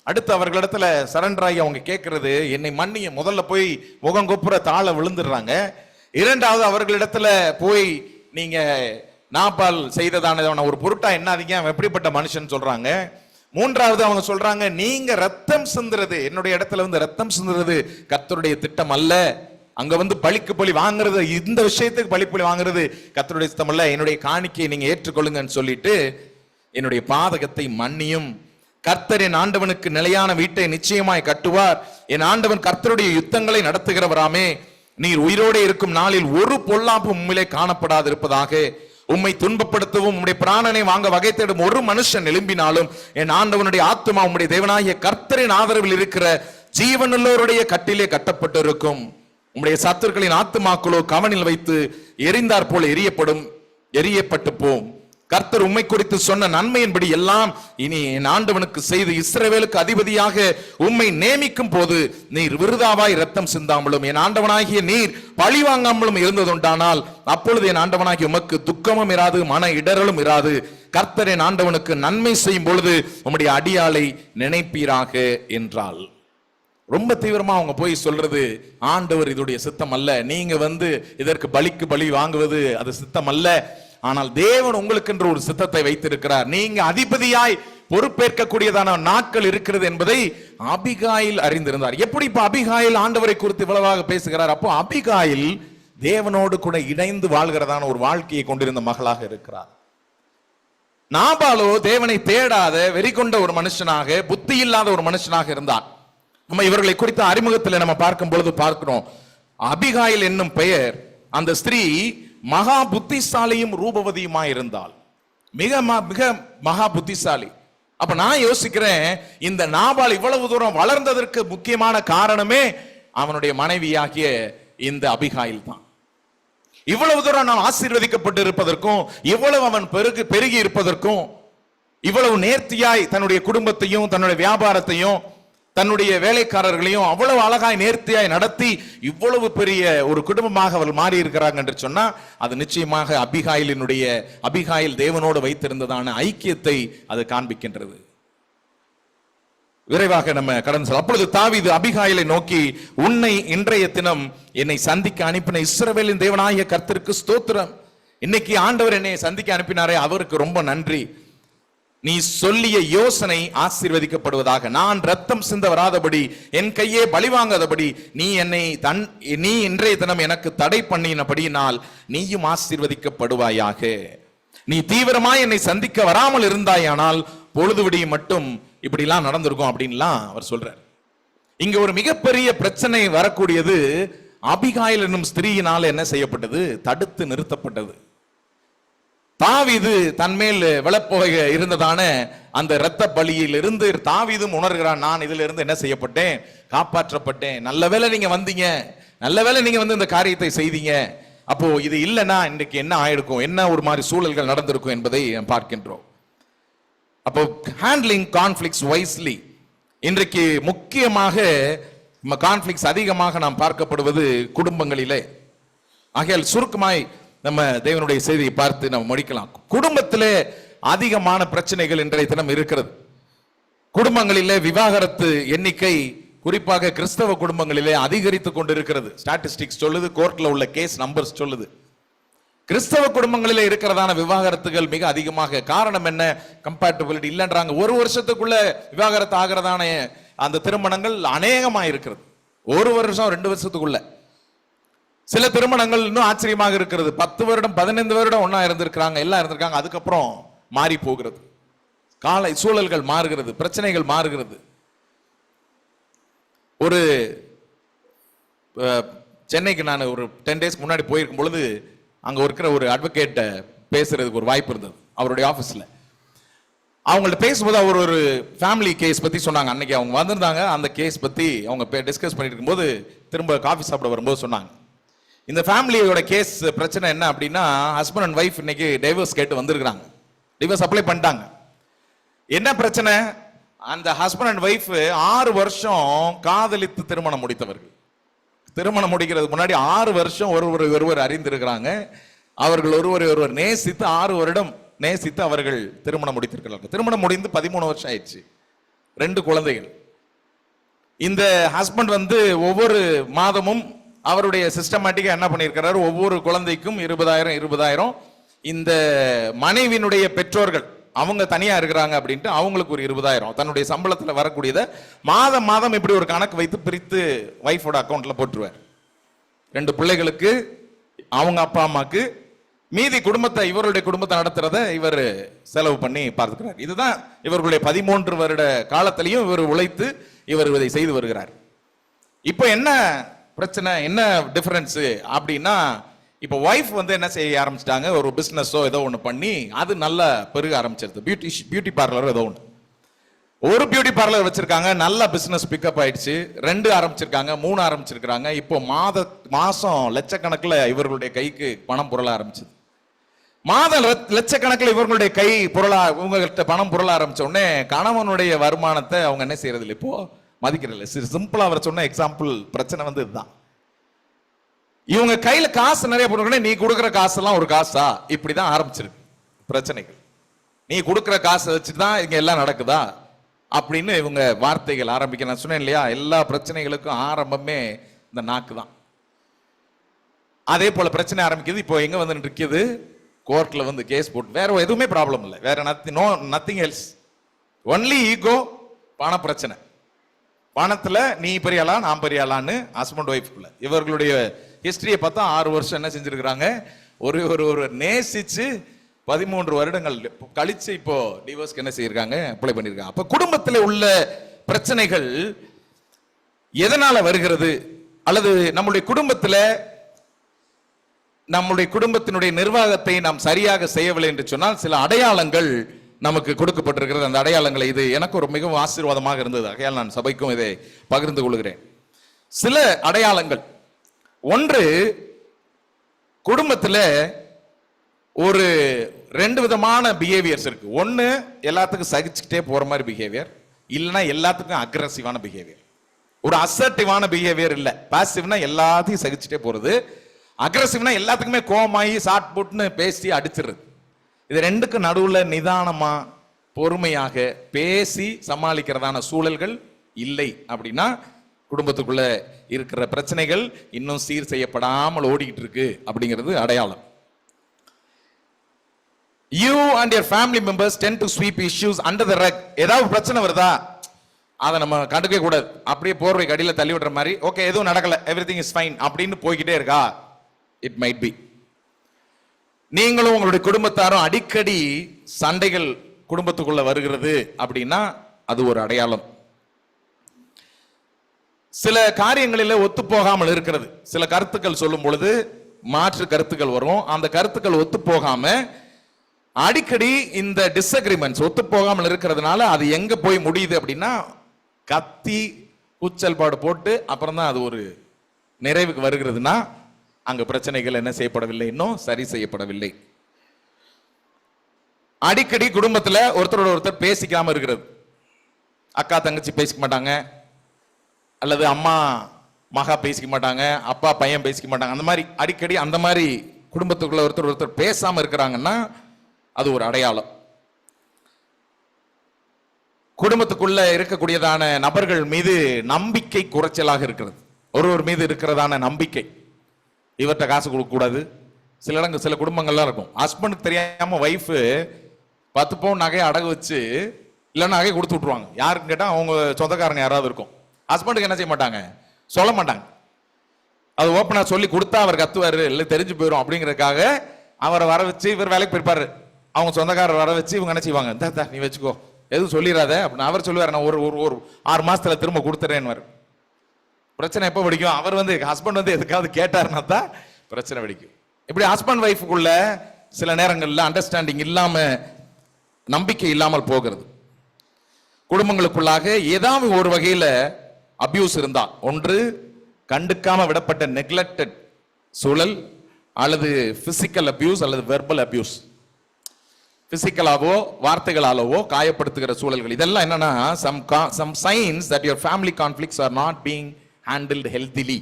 அடுத்து அவர்களிடத்துல சரண்டராகி அவங்க கேட்கறது, என்னை மன்னியும். முதல்ல போய் முகங்கொப்புற தாழ விழுந்துடுறாங்க. இரண்டாவது அவர்களிடத்துல போய் நீங்க நாபால் செய்ததான ஒரு பொருட்டா என்னாதீங்க, அவன் எப்படிப்பட்ட மனுஷன் சொல்றாங்க. மூன்றாவது அவங்க சொல்றாங்க, நீங்க ரத்தம் சிந்துறது, என்னுடைய இடத்துல வந்து ரத்தம் சிந்துறது கர்த்தருடைய திட்டம் அல்ல. அங்க வந்து பழிக்கு பழி வாங்குறது, இந்த விஷயத்துக்கு பழிப்பழி வாங்குறது கர்த்தருடைய சித்தம் அல்ல. என்னுடைய காணிக்கையை நீங்க ஏற்றுக்கொள்ளுங்கன்னு சொல்லிட்டு என்னுடைய பாதகத்தை மன்னியும். கர்த்தர் என் ஆண்டவனுக்கு நிலையான வீட்டை நிச்சயமாய் கட்டுவார். என் ஆண்டவன் கர்த்தருடைய யுத்தங்களை நடத்துகிறவராமே. நீர் உயிரோடு இருக்கும் நாளில் ஒரு பொல்லாப்பு உம்மிலே காணப்படாது இருப்பதாக. உம்மை துன்பப்படுத்தவும் உம்முடைய பிராணனை வாங்க வகை தேடும் ஒரு மனுஷன் எழும்பினாலும் என் ஆண்டவனுடைய ஆத்துமா உம்முடைய தேவனாகிய கர்த்தரின் ஆதரவில் இருக்கிற ஜீவனுள்ளோருடைய கட்டிலே கட்டப்பட்டு இருக்கும். உம்முடைய சத்துருக்களின் ஆத்துமாக்களோ கவனில் வைத்து எரிந்தார் போல எரியப்பட்டு போம். கர்த்தர் உம்மை குறித்து சொன்ன நன்மையின்படி எல்லாம் இனி என் ஆண்டவனுக்கு செய்து இஸ்ரவேலுக்கு அதிபதியாக உம்மை நியமிக்கும் போது நீர் விருதாவாய் ரத்தம் சிந்தாமலும் என் ஆண்டவனாகிய நீர் பழி வாங்காமலும் இருந்ததுண்டானால் அப்பொழுது என் ஆண்டவனாகிய உமக்கு துக்கமும் இராது, மன இடரலும் இராது. கர்த்தர் என் ஆண்டவனுக்கு நன்மை செய்யும் பொழுது உம்முடைய அடியாளை நினைப்பீராக என்றால். ரொம்ப தீவிரமா அவங்க போய் சொல்றது, ஆண்டவர் இதோடைய சித்தம் அல்ல, நீங்க வந்து இதற்கு பலிக்கு பலி வாங்குவது அது சித்தம் அல்ல. ஆனால் தேவன் உங்களுக்கு என்று ஒரு சித்தத்தை வைத்திருக்கிறார். நீங்க அதிபதியாய் பொறுப்பேற்கக்கூடியதான நாட்கள் இருக்கிறது என்பதை அபிகாயில் அறிந்திருந்தார். எப்படி இப்ப அபிகாயில் ஆண்டவரை குறித்து இவ்வளவாக பேசுகிறார்? அப்போ அபிகாயில் தேவனோடு கூட இணைந்து வாழ்கிறதான ஒரு வாழ்க்கையை கொண்டிருந்த மகளாக இருக்கிறார். நாபாலோ தேவனை தேடாத வெறி கொண்ட ஒரு மனுஷனாக, புத்தி இல்லாத ஒரு மனுஷனாக இருந்தார். நம்ம இவர்களை குறித்த அறிமுகத்தில் நம்ம பார்க்கும் பொழுது பார்க்கிறோம், அபிகாயில் என்னும் பெயர், அந்த ஸ்திரீ மகா புத்திசாலியும் ரூபவதியுமா இருந்தால், மிக மிக மகா புத்திசாலி. அப்ப நான் யோசிக்கிறேன், இந்த நாபால் இவ்வளவு தூரம் வளர்ந்ததற்கு முக்கியமான காரணமே அவனுடைய மனைவியாகிய இந்த அபிகாயில் தான். இவ்வளவு தூரம் நாம் ஆசீர்வதிக்கப்பட்டு இருப்பதற்கும், இவ்வளவு அவன் பெருகி இருப்பதற்கும், இவ்வளவு நேர்த்தியாய் தன்னுடைய குடும்பத்தையும் தன்னுடைய வியாபாரத்தையும் தன்னுடைய வேலைக்காரர்களையும் அவ்வளவு அழகாய் நேர்த்தியாய் நடத்தி இவ்வளவு பெரிய ஒரு குடும்பமாக அவர்கள் மாறி இருக்கிறாங்க என்று சொன்னா அது நிச்சயமாக அபிகாயில் தேவனோடு வைத்திருந்ததான ஐக்கியத்தை அது காண்பிக்கின்றது. விரைவாக நம்ம கடந்து செல்ல. அப்பொழுது தாவீது அபிகாயிலை நோக்கி, உன்னை இன்றைய தினம் என்னை சந்திக்க அனுப்பின இஸ்ரவேலின் தேவனாகிய கர்த்தருக்கு ஸ்தோத்திரம். இன்னைக்கு ஆண்டவர் என்னை சந்திக்க அனுப்பினாரே, அவருக்கு ரொம்ப நன்றி. நீ சொல்லிய யோசனை ஆசீர்வதிக்கப்படுவதாக. நான் ரத்தம் சிந்த வராதபடி, என் கையே பலிவாங்காதபடி நீ இன்றைய தினம் எனக்கு தடை பண்ணினபடியினால் நீயும் ஆசீர்வதிக்கப்படுவாயாக. நீ தீவிரமாய் என்னை சந்திக்க வராமல் இருந்தாயானால் பொழுது விடிய மட்டும் இப்படி எல்லாம் நடந்திருக்கும் அப்படின்லாம் அவர் சொல்றார். இங்க ஒரு மிகப்பெரிய பிரச்சனை வரக்கூடியது அபிகாயில் என்னும் ஸ்திரீயினால் என்ன செய்யப்பட்டது? தடுத்து நிறுத்தப்பட்டது. தாவீது தன்மேல் விழப்போக இருந்ததான அந்த இரத்த பலியில் இருந்து தாவீதும் உணர்கிறான், நான் இதுல இருந்து என்ன செய்யப்பட்டேன்? காப்பாற்றப்பட்டேன். நல்ல வேளை நீங்க வந்தீங்க, நல்ல வேளை நீங்க வந்து இந்த காரியத்தை செய்தீங்க அப்போ இது இல்லைன்னா இன்றைக்கு என்ன ஆயிருக்கும், என்ன ஒரு மாதிரி சூழல்கள் நடந்திருக்கும் என்பதை பார்க்கின்றோம். அப்போ ஹேண்ட்லிங் கான்ஃபிளிக்ஸ் வைஸ்லி, இன்றைக்கு முக்கியமாக கான்ஃபிளிக்ஸ் அதிகமாக நாம் பார்க்கப்படுவது குடும்பங்களிலே. ஆகையால் சுருக்கமாய் நம்ம தேவனுடைய செய்தியை பார்த்து நம்ம முடிக்கலாம். குடும்பத்திலே அதிகமான பிரச்சனைகள் இன்றைய தினம் இருக்கிறது. குடும்பங்களிலே விவாகரத்து எண்ணிக்கை குறிப்பாக கிறிஸ்தவ குடும்பங்களிலே அதிகரித்துக் கொண்டிருக்கிறது. ஸ்டாட்டிஸ்டிக்ஸ் சொல்லுது, கோர்ட்ல உள்ள கேஸ் நம்பர்ஸ் சொல்லுது. கிறிஸ்தவ குடும்பங்களிலே இருக்கிறதான விவாகரத்துகள் மிக அதிகமாக. காரணம் என்ன? கம்பேட்டபிலிட்டி இல்லைன்றாங்க. ஒரு வருஷத்துக்குள்ள விவாகரத்து ஆகிறதான அந்த திருமணங்கள் அநேகமா இருக்கிறது. ஒரு வருஷம் 2 வருஷத்துக்குள்ள. சில திருமணங்கள் இன்னும் ஆச்சரியமாக இருக்கிறது. 10 வருடம் 15 வருடம் ஒன்னா இருந்திருக்கிறாங்க, எல்லாம் இருந்திருக்காங்க. அதுக்கப்புறம் மாறி போகிறது. காலை சூழல்கள் மாறுகிறது, பிரச்சனைகள் மாறுகிறது. ஒரு சென்னைக்கு நான் ஒரு 10 டேஸ்க்கு முன்னாடி போயிருக்கும் பொழுது அங்க இருக்கிற ஒரு அட்வொகேட் பேசுறதுக்கு ஒரு வாய்ப்பு இருந்தது அவருடைய ஆபீஸ்ல. அவங்கள்ட்ட பேசும்போது அவர் ஒரு ஃபேமிலி கேஸ் பத்தி சொன்னாங்க. அன்னைக்கு அவங்க வந்திருந்தாங்க. அந்த கேஸ் பத்தி அவங்க டிஸ்கஸ் பண்ணிட்டு இருக்கும்போது திரும்ப காஃபி சாப்பிட வரும்போது சொன்னாங்க, இந்த ஃபேமிலியோட கேஸ் பிரச்சனை என்ன அப்படின்னா, ஹஸ்பண்ட் அண்ட் ஒய்ஃப் இன்னைக்கு டைவர்ஸ் கேட்டு வந்திருக்காங்க. டிவோர்ஸ் அப்ளை பண்ணிட்டாங்க. என்ன பிரச்சனை? அந்த ஹஸ்பண்ட் அண்ட் ஒய்ஃப் 6 வருஷம் காதலித்து திருமணம் முடித்தவர்கள். திருமணம் முடிக்கிறதுக்கு முன்னாடி 6 வருஷம் ஒருவர் அறிந்திருக்கிறாங்க. அவர்கள் ஒருவர் நேசித்து 6 வருடம் நேசித்து அவர்கள் திருமணம் முடித்திருக்கிறார்கள். திருமணம் முடிந்து 13 வருஷம் ஆயிடுச்சு. 2 குழந்தைகள். இந்த ஹஸ்பண்ட் ஒவ்வொரு மாதமும் அவருடைய சிஸ்டமேட்டிக்கா என்ன பண்ணியிருக்கிறார், ஒவ்வொரு குழந்தைக்கும் 20,000 இந்த மனைவியினுடைய பெற்றோர்கள் அவங்க தனியா இருக்கிறாங்க அப்படின்ட்டு அவங்களுக்கு ஒரு 20,000 தன்னுடைய சம்பளத்துல வரக்கூடியதை மாதம் இப்படி ஒரு கணக்கு வைத்து பிரித்து வைஃபோட அக்கௌண்ட்ல போட்டுருவார். 2 பிள்ளைகளுக்கு, அவங்க அப்பா அம்மாக்கு, மீதி குடும்பத்தை இவருடைய குடும்பத்தை நடத்துறத இவர் செலவு பண்ணி பார்த்துக்கிறார். இதுதான் இவர்களுடைய 13 வருட காலத்திலையும் இவர் உழைத்து இவர் இதை செய்து வருகிறார். இப்போ என்ன பிரச்சனை, என்ன டிஃபரன்ஸ் அப்படின்னா, இப்போ வைஃப் என்ன செய்ய ஆரம்பிச்சிட்டாங்க, ஒரு பிசினஸோ ஏதோ ஒன்று பண்ணி அது நல்லா பெருக ஆரம்பிச்சிருது. பியூட்டி பார்லர் ஏதோ ஒன்று, ஒரு பியூட்டி பார்லர் வச்சிருக்காங்க, நல்ல பிசினஸ் பிக்கப் ஆயிடுச்சு. 2 ஆரம்பிச்சிருக்காங்க, 3 ஆரம்பிச்சிருக்காங்க. இப்போ மாசம் லட்சக்கணக்கில் இவர்களுடைய கைக்கு பணம் புரள ஆரம்பிச்சது. மாதம் லட்சக்கணக்கில் இவர்களுடைய கை உங்ககிட்ட பணம் புரள ஆரம்பிச்ச உடனே கணவனுடைய வருமானத்தை அவங்க என்ன செய்யறது இல்லை, இப்போ மதிக்கிறதில்ல. சிம்பிளா அவர் சொன்ன எக்ஸாம்பிள் பிரச்சனை இதுதான். இவங்க கையில காசு நிறைய போடுறோம், நீ கொடுக்குற காசெல்லாம் ஒரு காசா, இப்படிதான் ஆரம்பிச்சிருக்கு பிரச்சனைகள். நீ கொடுக்குற காசை வச்சுட்டு தான் இங்க எல்லாம் நடக்குதா அப்படின்னு இவங்க வார்த்தைகள் ஆரம்பிக்க. நான் சொன்னேன் இல்லையா, எல்லா பிரச்சனைகளுக்கும் ஆரம்பமே இந்த நாக்கு தான். அதே போல பிரச்சனை ஆரம்பிக்குது. இப்போ எங்க இருக்குது, கோர்ட்ல கேஸ் போட்டு, வேற எதுவுமே ப்ராப்ளம் இல்லை, வேற நத்திங் எல்ஸ், ஒன்லி ஈகோ, பண பிரச்சனை. பணத்துல நீ பெரியாளா நான் பெரியாளான்னு ஹஸ்பண்ட் ஒய்ஃப்குள்ள. இவர்களுடைய ஹிஸ்டரியை பார்த்தா 6 வருஷம் என்ன செஞ்சிருக்கிறாங்க, ஒரு நேசிச்சு 13 வருடங்கள் கழிச்சு இப்போ டிவோர்ஸ்க்கு என்ன செய்யிருக்காங்க, அப்ளை பண்ணிருக்காங்க. அப்ப குடும்பத்தில் உள்ள பிரச்சனைகள் எதனால வருகிறது, அல்லது நம்முடைய குடும்பத்தினுடைய நிர்வாகத்தை நாம் சரியாக செய்யவில்லை என்று சொன்னால் சில அடையாளங்கள் நமக்கு கொடுக்கப்பட்டிருக்கிறது. அந்த அடையாளங்களை, இது எனக்கு ஒரு மிகவும் ஆசீர்வாதமாக இருந்தது, ஆகையால் நான் சபைக்கும் இதை பகிர்ந்து கொள்கிறேன். சில அடையாளங்கள். ஒன்று, குடும்பத்தில் ஒரு 2 விதமான பிஹேவியர்ஸ் இருக்கு. ஒன்னு எல்லாத்துக்கும் சகிச்சுக்கிட்டே போற மாதிரி பிஹேவியர், இல்லைன்னா எல்லாத்துக்கும் அக்ரெசிவான பிஹேவியர். ஒரு அசர்ட்டிவான பிஹேவியர் இல்ல, பாசிவ்னா எல்லாத்தையும் சகிச்சுட்டே போறது, அக்ரெசிவ்னா எல்லாத்துக்குமே கோமாயி ஷார்ட் புட்னு பேசி அடிச்சிடுறது. இது 2க்கு நடுவுல நிதானமா பொறுமையாக பேசி சமாளிக்கிறதான சூழல்கள் இல்லை அப்படின்னா குடும்பத்துக்குள்ள இருக்கிற பிரச்சனைகள் இன்னும் சீர் செய்யப்படாமல் ஓடிக்கிட்டு இருக்கு அப்படிங்கிறது அடையாளம். You and your family members tend to sweep issues under the rug. ஏதாவது பிரச்சனை வருதா, அதை நம்ம கண்டுக்க கூடாது, அப்படியே போர்வை கடியில தள்ளி விடுற மாதிரி, ஓகே எதுவும் நடக்கல, எவ்ரிதிங் இஸ் ஃபைன் அப்படின்னு போய்கிட்டே இருக்கா. It might be. நீங்களும் உங்களுடைய குடும்பத்தாரும் அடிக்கடி சண்டைகள் குடும்பத்துக்குள்ள வருகிறது அப்படின்னா அது ஒரு அடையாளம். சில காரியங்களில் ஒத்து போகாமல் இருக்கிறது. சில கருத்துக்கள் சொல்லும் பொழுது மாற்று கருத்துக்கள் வரும். அந்த கருத்துக்கள் ஒத்து போகாம அடிக்கடி இந்த டிஸ்அக்ரிமெண்ட்ஸ் ஒத்து போகாமல் இருக்கிறதுனால அது எங்க போய் முடியுது அப்படின்னா கத்தி கூச்சல் பாடு போட்டு அப்புறம் தான் அது ஒரு நிறைவுக்கு வருகிறதுனா அங்க பிரச்சனைகள் என்ன செய்யப்படவில்லை, இன்னும் சரி செய்யப்படவில்லை. அடிக்கடி குடும்பத்துல ஒருத்தரோட ஒருத்தர் பேசிக்காம இருக்கிறது. அக்கா தங்கச்சி பேசிக்க மாட்டாங்க, அல்லது அம்மா மகா பேசிக்க மாட்டாங்க, அப்பா பையன் பேசிக்க மாட்டாங்க. அந்த மாதிரி அடிக்கடி அந்த மாதிரி குடும்பத்துக்குள்ள ஒருத்தர் ஒருத்தர் பேசாம இருக்கிறாங்கன்னா அது ஒரு அடையாளம். குடும்பத்துக்குள்ள இருக்கக்கூடியதான நபர்கள் மீது நம்பிக்கை குறைச்சலாக இருக்கிறது. ஒருவர் மீது இருக்கிறதான நம்பிக்கை, இவர்கிட்ட காசு கொடுக்க கூடாது. சில குடும்பங்கள்லாம் இருக்கும், ஹஸ்பண்டுக்கு தெரியாம ஒய்ஃப் 10 பவுன் நகையை அடகு வச்சு இல்லைன்னா நகையை கொடுத்து விட்டுருவாங்க. யாருன்னு கேட்டால் அவங்க சொந்தக்காரங்க யாராவது இருக்கும். ஹஸ்பண்டுக்கு என்ன செய்ய மாட்டாங்க, சொல்ல மாட்டாங்க. அது ஓப்பனா சொல்லி கொடுத்தா அவர் கத்துவாரு, இல்லை தெரிஞ்சு போயிடும் அப்படிங்கிறதுக்காக அவரை வர வச்சு, இவர் வேலைக்கு போயிருப்பாரு, அவங்க சொந்தக்காரர் வர வச்சு இவங்க என்ன செய்வாங்க, தா நீ வச்சுக்கோ, எதுவும் சொல்லிடாத அப்படின்னு அவர் சொல்லுவார். நான் ஒரு 6 மாசத்துல திரும்ப கொடுத்துறேன்னு. பிரச்சனை எப்போ வெடிக்கும், அவர் ஹஸ்பண்ட் எதுக்காவது கேட்டாருன்னா தான் பிரச்சனை வெடிக்கும். இப்படி ஹஸ்பண்ட் ஒய்ஃபுக்குள்ள சில நேரங்கள்ல அண்டர்ஸ்டாண்டிங் இல்லாம, நம்பிக்கை இல்லாமல் போகிறது. குடும்பங்களுக்குள்ளாக ஏதாவது ஒரு வகையில அபியூஸ் இருந்தால், ஒன்று கண்டுக்காம விடப்பட்ட நெக்லெக்டட் சூழல், அல்லது பிசிக்கல் அபியூஸ் அல்லது வெர்பல் அபியூஸ், பிசிக்கலாவோ வார்த்தைகளாலவோ காயப்படுத்துகிற சூழல்கள். இதெல்லாம் என்னன்னா some signs that your family conflicts are not being handled healthily.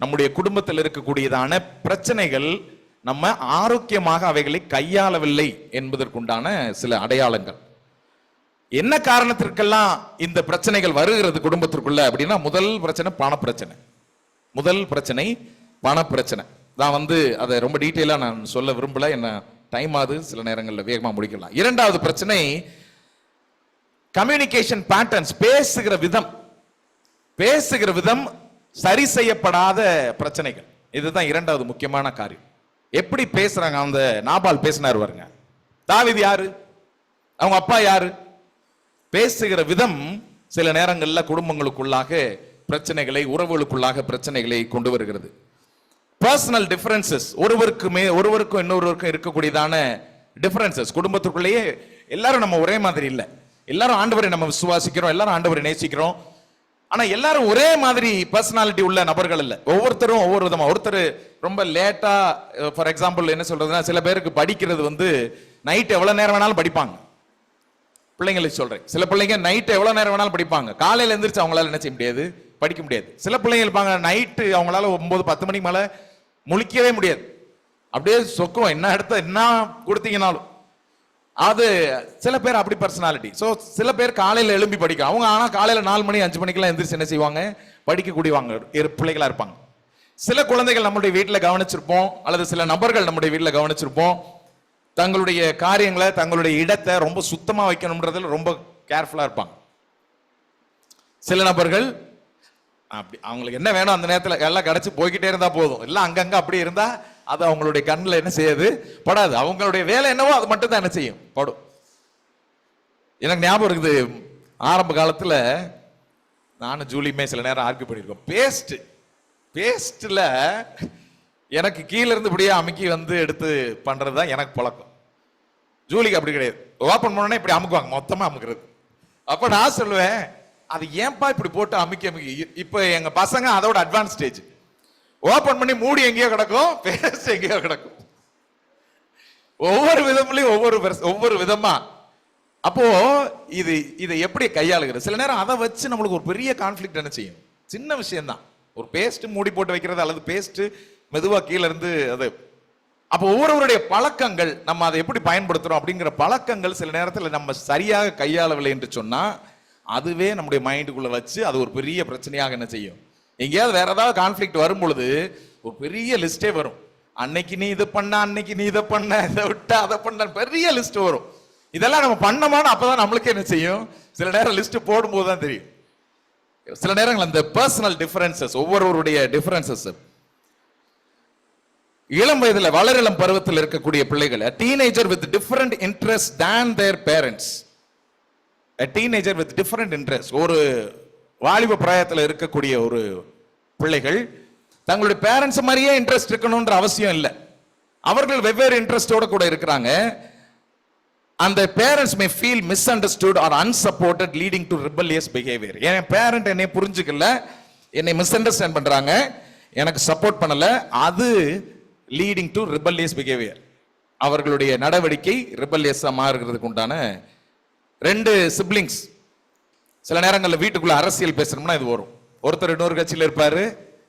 நம்முடைய குடும்பத்தில் இருக்கக்கூடியதான பிரச்சனைகள் நம்ம ஆரோக்கியமாக அவைகளை கையாளவில்லை என்பதற்குண்டான சில அடையாளங்கள். என்ன காரணத்திற்கெல்லாம் இந்த பிரச்சனைகள் வருகிறது குடும்பத்திற்குள்ள அப்படின்னா, முதல் பிரச்சனை பணப்பிரச்சனை. முதல் பிரச்சனை பணப்பிரச்சனை. நான் அதை ரொம்ப டீட்டெயிலா நான் சொல்ல விரும்பல, என்ன டைம் ஆகுது, சில நேரங்களில் வேகமாக முடிக்கலாம். இரண்டாவது பிரச்சனை கம்யூனிகேஷன் பேட்டர்ன்ஸ், பேசுகிற விதம் சரி செய்யப்படாத பிரச்சனைகள். இதுதான் இரண்டாவது முக்கியமான காரியம். எப்படி பேசுறாங்க, அந்த நாபால் பேசினார் பாருங்க, தாவீது யாரு, அவங்க அப்பா யாரு, பேசுகிற விதம் சில நேரங்களில் குடும்பங்களுக்குள்ளாக பிரச்சனைகளை, உறவுகளுக்குள்ளாக பிரச்சனைகளை கொண்டு வருகிறது. பர்சனல் டிஃபரன்சஸ், ஒருவருக்கும் இன்னொருவருக்கும் இருக்கக்கூடியதான டிஃபரன்சஸ். குடும்பத்துக்குள்ளேயே எல்லாரும் நம்ம ஒரே மாதிரி இல்லை, எல்லாரும் ஆண்டவரை நம்ம விசுவாசிக்கிறோம், எல்லாரும் ஆண்டவரை நேசிக்கிறோம். ஆனா எல்லாரும் ஒரே மாதிரி பர்சனாலிட்டி உள்ள நபர்கள் இல்லை. ஒவ்வொருத்தரும் ஒவ்வொரு விதமா. ஒருத்தர் ரொம்ப லேட்டா, ஃபார் எக்ஸாம்பிள் என்ன சொல்றதுன்னா, சில பேருக்கு படிக்கிறது நைட் எவ்வளவு நேரம் வேணாலும் படிப்பாங்க. பிள்ளைங்களுக்கு சொல்றேன், சில பிள்ளைங்க நைட் எவ்வளவு நேரம் வேணாலும் படிப்பாங்க, காலையில எந்திரிச்சு அவங்களால என்ன செய்ய முடியாது, படிக்க முடியாது. சில பிள்ளைங்க இருப்பாங்க, நைட்டு அவங்களால 9-10 மணிக்கு மேல முழிக்கவே முடியாது, அப்படியே சொக்கும், என்ன எடுத்த என்ன கொடுத்தீங்கனாலும். அது சில பேர் அப்படி பர்சனாலிட்டி. ஸோ சில பேர் காலையில எழும்பி படிக்க அவங்க, ஆனா காலையில 4 மணி 5 மணிக்கெல்லாம் எந்திரிச்சு என்ன செய்வாங்க, படிக்கக்கூடியவாங்க பிள்ளைகளா இருப்பாங்க. சில குழந்தைகள் நம்முடைய வீட்டில் கவனிச்சிருப்போம், அல்லது சில நபர்கள் நம்முடைய வீட்டில் கவனிச்சிருப்போம், தங்களுடைய காரியங்களை, தங்களுடைய இடத்தை ரொம்ப சுத்தமா வைக்கணும்ன்றதுல ரொம்ப கேர்ஃபுல்லா இருப்பாங்க. சில நபர்கள் அப்படி அவங்களுக்கு என்ன வேணும் அந்த நேரத்தில் எல்லாம் கிடைச்சு போய்கிட்டே இருந்தா போதும், எல்லாம் அங்கங்க அப்படி இருந்தா அது அவங்களுடைய கண்ணில் என்ன செய்யாது, படாது. அவங்களுடைய வேலை என்னவோ அது மட்டும் தான் என்ன செய்யும், படும். எனக்கு ஞாபகம் இருக்குது, ஆரம்ப காலத்துல நானும் ஜூலியுமே சில நேரம் ஆர்கியூ பண்ணியிருக்கோம். பேஸ்ட்ல எனக்கு கீழே இருந்து இப்படியே அமுக்கி எடுத்து பண்றதுதான் எனக்கு பழக்கம். ஜூலிக்கு அப்படி கிடையாது, ஓப்பன் பண்ணோன்னே இப்படி அமுக்குவாங்க, மொத்தமா அமுக்குறது. அப்ப நான் சொல்லுவேன், அது ஏன்பா இப்படி போட்டு அமுக்கி. இப்ப எங்க பசங்க அதோட அட்வான்ஸ் ஸ்டேஜ். ஓபன் பண்ணி மூடி எங்கேயோ கிடக்கும், பேஸ்ட் எங்கேயோ கிடக்கும், ஒவ்வொரு விதம்லயும் ஒவ்வொரு விதமா. அப்போ இதை எப்படி கையாளுகிறது? சில நேரம் அதை வச்சு நம்மளுக்கு ஒரு பெரிய கான்ஃபிளிக்ட் என்ன செய்யும். சின்ன விஷயம் தான், ஒரு பேஸ்ட் மூடி போட்டு வைக்கிறது, அல்லது பேஸ்ட் மெதுவா கீழே இருந்து அது. அப்போ ஒவ்வொருவருடைய பழக்கங்கள், நம்ம அதை எப்படி பயன்படுத்துறோம் அப்படிங்கிற பழக்கங்கள் சில நேரத்தில் நம்ம சரியாக கையாளவில்லை என்று சொன்னா, அதுவே நம்முடைய மைண்டுக்குள்ள வச்சு அது ஒரு பெரிய பிரச்சனையாக என்ன செய்யும். எங்கேயாவது வேற ஏதாவது கான்ஃபிளிக்ட் வரும் பொழுது ஒரு பெரிய லிஸ்டே வரும். அன்னைக்கு நீ இதை பண்ண, அன்னைக்கு நீ இதை பண்ண, இதை விட்ட, அதை பண்ண, பெரிய லிஸ்ட் வரும். இதெல்லாம் நம்ம பண்ணமான அப்பதான் நம்மளுக்கு என்ன செய்யும், சில நேரம் லிஸ்ட் போடும்போது தான் தெரியும். சில நேரங்கள் அந்த பர்சனல் டிஃபரன்சஸ், ஒவ்வொருவருடைய டிஃபரன்சஸ். இளம் வயதுல, வளரிளம் பருவத்தில் இருக்கக்கூடிய பிள்ளைகள், a teenager with different interests than their parents, a teenager with different interests, ஒரு வாலிப பிராயத்தில் இருக்கக்கூடிய ஒரு பிள்ளைகள் தங்களுடைய பேரண்ட்ஸ் மாதிரியே இன்ட்ரெஸ்ட் இருக்கணும்ன்ற அவசியம் இல்லை. அவர்கள் வெவ்வேறு இன்ட்ரெஸ்டோட கூட இருக்கிறாங்க. அந்த parents may feel misunderstood or unsupported leading to rebellious behavior. N parent என்னை புரிஞ்சுக்கல, என்னை மிஸ் அண்டர்ஸ்டாண்ட் பண்றாங்க, எனக்கு சப்போர்ட் பண்ணல, அது லீடிங் டு ரிபல்லியஸ் பிஹேவியர். அவர்களுடைய நடவடிக்கை ரிபல்லியஸா மாறுகிறதுக்கு உண்டான 2 சிப்ளிங்ஸ். சில நேரங்களில் வீட்டுக்குள்ள அரசியல் பேசணும்னா இது வரும். ஒருத்தர் இன்னொரு கட்சியில் இருப்பாரு,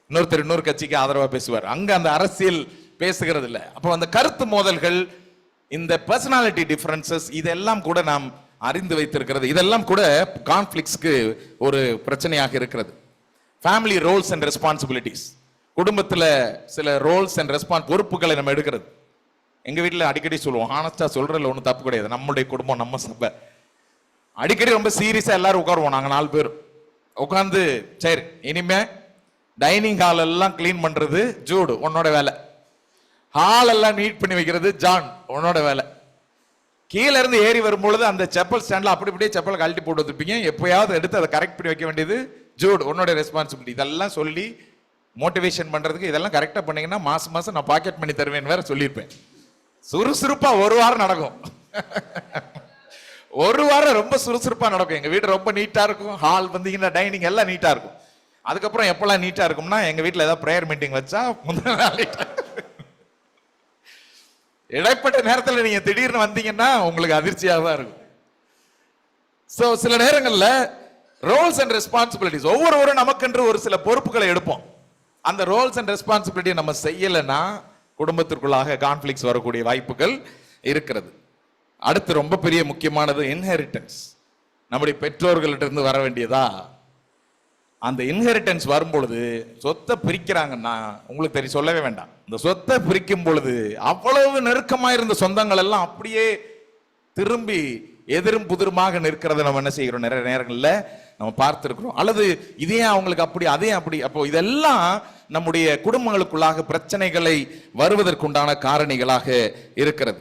இன்னொருத்தர் இன்னொரு கட்சிக்கு ஆதரவா பேசுவார். அங்க அந்த அரசியல் பேசுகிறது இல்லை. அப்போ அந்த கருத்து மோதல்கள், இந்த பர்சனாலிட்டி டிஃபரன்சஸ், இதெல்லாம் கூட நாம் அறிந்து வைத்திருக்கிறது. இதெல்லாம் கூட கான்ஃபிளிக்ஸ்க்கு ஒரு பிரச்சனையாக இருக்கிறது. ஃபேமிலி ரோல்ஸ் அண்ட் ரெஸ்பான்சிபிலிட்டிஸ், குடும்பத்தில் சில ரோல்ஸ் அண்ட் பொறுப்புகளை நம்ம எடுக்கிறது. எங்க வீட்டில் அடிக்கடி சொல்லுவோம், ஹானஸ்டா சொல்றதுல ஒன்றும் தப்பு கிடையாது. நம்மளுடைய குடும்பம், நம்ம சபை, அடிக்கடி ரொம்ப சீரியஸா எல்லாரும் உட்காருவோம். நாங்க 4 பேர் உட்காந்து, சரி இனிமே டைனிங் ஹால் எல்லாம் கிளீன் பண்றது ஜூடு உன்னோட வேலை, ஹால் எல்லாம் நீட் பண்ணி வைக்கிறது ஜான் உன்னோட வேலை, கீழே இருந்து ஏறி வரும்பொழுது அந்த செப்பல் ஸ்டாண்ட்ல அப்படி இப்படியே செப்பல் கழட்டி போட்டு வச்சிருப்பீங்க, எப்பயாவது எடுத்து அதை கரெக்ட் பண்ணி வைக்க வேண்டியது ஜூட் உன்னோட ரெஸ்பான்சிபிலிட்டி. இதெல்லாம் சொல்லி மோட்டிவேஷன் பண்றதுக்கு, இதெல்லாம் கரெக்டா பண்ணீங்கன்னா மாசம் மாசம் நான் பாக்கெட் பண்ணி தருவேன் வேற சொல்லியிருப்பேன். சுறுசுறுப்பா 1 வாரம் நடக்கும். 1 வாரம் ரொம்ப சுறுசுறுப்பா நடக்கும். எங்க வீடு ரொம்ப நீட்டா இருக்கும், ஹால் வந்தீங்கன்னா டைனிங் எல்லாம் நீட்டா இருக்கும். அதுக்கப்புறம் எப்பெல்லாம் நீட்டா இருக்கும்னா, எங்க வீட்டுல ஏதாவது ப்ரேயர் மீட்டிங் வச்சா முந்தின நாள் இடைப்பட்ட நேரத்தில் நீங்க திடீர்னு வந்தீங்கன்னா உங்களுக்கு அதிர்ச்சியாக தான் இருக்கும். சோ சில நேரங்கள்ல ரோல்ஸ் அண்ட் ரெஸ்பான்சிபிலிட்டிஸ், ஒவ்வொருவரும் நமக்கென்று ஒரு சில பொறுப்புகளை எடுப்போம். அந்த ரோல்ஸ் அண்ட் ரெஸ்பான்சிபிலிட்டி நம்ம செய்யலைன்னா குடும்பத்திற்குள்ளாக கான்ஃபிளிக்ஸ் வரக்கூடிய வாய்ப்புகள் இருக்கிறது. அடுத்து ரொம்ப பெரிய முக்கியமானது இன்ஹெரிட்டன்ஸ். நம்முடைய பெற்றோர்கள்ட்ட இருந்து வர வேண்டியதா, அந்த இன்ஹெரிட்டன்ஸ் வரும்பொழுது சொத்தை பிரிக்கிறாங்கன்னா உங்களுக்கு தெரியும், சொல்லவே வேண்டாம். இந்த சொத்தை பிரிக்கும் பொழுது அவ்வளவு நெருக்கமாக இருந்த சொந்தங்கள் எல்லாம் அப்படியே திரும்பி எதிரும் புதிருமாக நிற்கிறத நம்ம என்ன செய்கிறோம், நிறைய நேரங்களில் நம்ம பார்த்திருக்கிறோம். அல்லது இதே அவங்களுக்கு அப்படி, அதே அப்படி. அப்போ இதெல்லாம் நம்முடைய குடும்பங்களுக்குள்ளாக பிரச்சனைகளை வருவதற்குண்டான காரணிகளாக இருக்கிறது.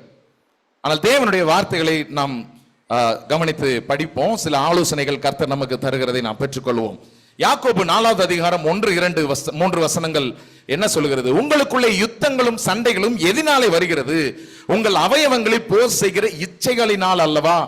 ஆனால் தேவனுடைய வார்த்தைகளை நாம் கவனித்து படிப்போம். சில ஆலோசனைகள் கர்த்தர் நமக்கு தருகிறதை நாம் பெற்றுக்கொள்வோம். யாக்கோபு 4வது அதிகாரம் 1, 2, 3 வசனங்கள் என்ன சொல்கிறது? உங்களுக்குள்ளே யுத்தங்களும் சண்டைகளும் எதினாலே வருகிறது? உங்கள் அவயவங்களை போர் செய்கிற இச்சைகளினால் அல்லவா?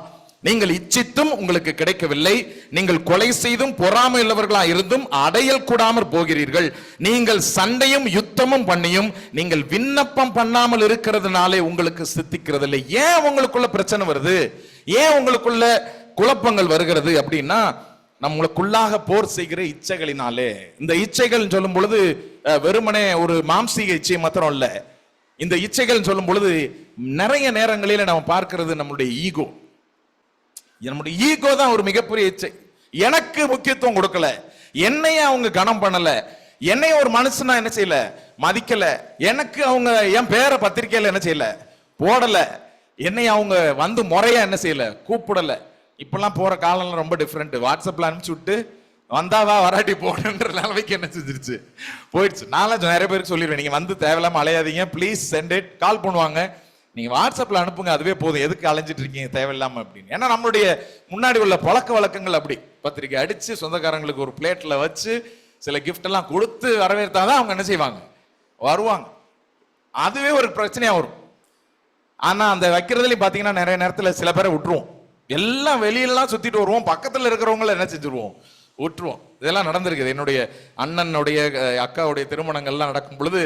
நீங்கள் இச்சித்தும் உங்களுக்கு கிடைக்கவில்லை, நீங்கள் கொலை செய்தும் பொறாமை உள்ளவர்களா இருந்தும் அடையல் கூடாமற் போகிறீர்கள். நீங்கள் சண்டையும் யுத்தமும் பண்ணியும் நீங்கள் விண்ணப்பம் பண்ணாமல் இருக்கிறதுனாலே உங்களுக்கு சித்திக்கிறது இல்லை. ஏன் உங்களுக்குள்ள பிரச்சனை வருது? ஏன் உங்களுக்குள்ள குழப்பங்கள் வருகிறது அப்படின்னா, நம்மளுக்குள்ளாக போர் செய்கிற இச்சைகளினாலே. இந்த இச்சைகள் சொல்லும் பொழுது வெறுமனே ஒரு மாம்சீக இச்சை மாத்திரம் இல்ல. இந்த இச்சைகள் சொல்லும் பொழுது நிறைய நேரங்களில நம்ம பார்க்கிறது நம்மளுடைய ஈகோ. நம்முடைய ஈகோ தான் ஒரு மிகப்பெரிய இச்சை. எனக்கு முக்கியத்துவம் கொடுக்கல, என்னைய அவங்க கனம் பண்ணல, என்னைய ஒரு மனுஷனா என்ன செய்யல, மதிக்கல, எனக்கு அவங்க என் பேரை பத்திரிக்கையில என்ன செய்யல, போடல, என்னை அவங்க வந்து முறையா என்ன செய்யல, கூப்பிடல. இப்பெல்லாம் போற காலம் ரொம்ப டிஃப்ரெண்ட். வாட்ஸ்அப்ல அனுப்பிச்சு விட்டு வந்தாவா வராட்டி போடுன்ற நிலைமைக்கு என்ன செஞ்சிருச்சு, போயிடுச்சு. நான்லாம் நிறைய பேருக்கு சொல்லிடுவேன், நீங்க வந்து தேவையில்லாம அலையாதீங்க, ப்ளீஸ் சென்ட் இட். கால் பண்ணுவாங்க, நீங்க வாட்ஸ்அப்ல அனுப்புங்க, அதுவே போதும், எதுக்கு அலைஞ்சிட்டு இருக்கீங்க தேவையில்லாம அப்படின்னு. ஏன்னா நம்மளுடைய முன்னாடி உள்ள பழக்க வழக்கங்கள் அப்படி. பத்திரிக்கை அடிச்சு சொந்தக்காரங்களுக்கு ஒரு பிளேட்ல வச்சு சில கிஃப்ட் எல்லாம் கொடுத்து வரவேற்றாதான் அவங்க என்ன செய்வாங்க, வருவாங்க. அதுவே ஒரு பிரச்சனையா வரும். ஆனா அந்த வைக்கிறதுலயும் பாத்தீங்கன்னா நிறைய நேரத்துல சில பேரை விட்டுருவோம். எல்லாம் வெளியெல்லாம் சுத்திட்டு வருவோம், பக்கத்துல இருக்கிறவங்கள என்ன செஞ்சிருவோம், விட்டுருவோம். இதெல்லாம் நடந்திருக்குது. என்னுடைய அண்ணனுடைய அக்காவுடைய திருமணங்கள்லாம் நடக்கும் பொழுது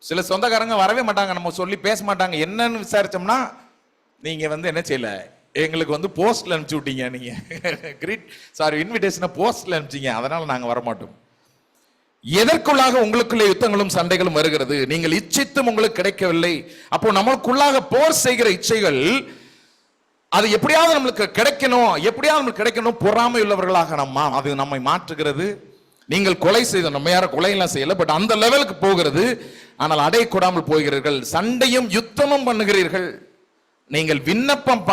சில சொந்தக்காரங்க வரவே மாட்டாங்க, நம்ம சொல்லி பேச மாட்டாங்க. என்னன்னு விசாரிச்சோம்னா, நீங்க வந்து என்ன செய்யல, எங்களுக்கு வந்து போஸ்ட்ல அனுப்பிச்சு விட்டீங்க, நீங்க இன்விடேஷனை போஸ்ட்ல அனுப்பிச்சீங்க, அதனால நாங்க வரமாட்டோம். எதற்குள்ளாக உங்களுக்குள்ள யுத்தங்களும் சண்டைகளும் வருகிறது? நீங்கள் இச்சித்தும் உங்களுக்கு கிடைக்கவில்லை. அப்போ நம்மளுக்குள்ளாக போர் செய்கிற இச்சைகள், அது எப்படியாவது நம்மளுக்கு கிடைக்கணும், எப்படியாவது நம்மளுக்கு கிடைக்கணும், பொறாமை உள்ளவர்களாக அது நம்மை மாற்றுகிறது. நீங்கள் கொலை செய்த, நம்ம யாரும் கொலையெல்லாம் செய்யல, பட் அந்த லெவலுக்கு போகிறது. ஆனால் அடையக்கூடாமல் போகிறீர்கள், சண்டையும் யுத்தமும் பண்ணுகிறீர்கள். நீங்கள் விண்ணப்பம்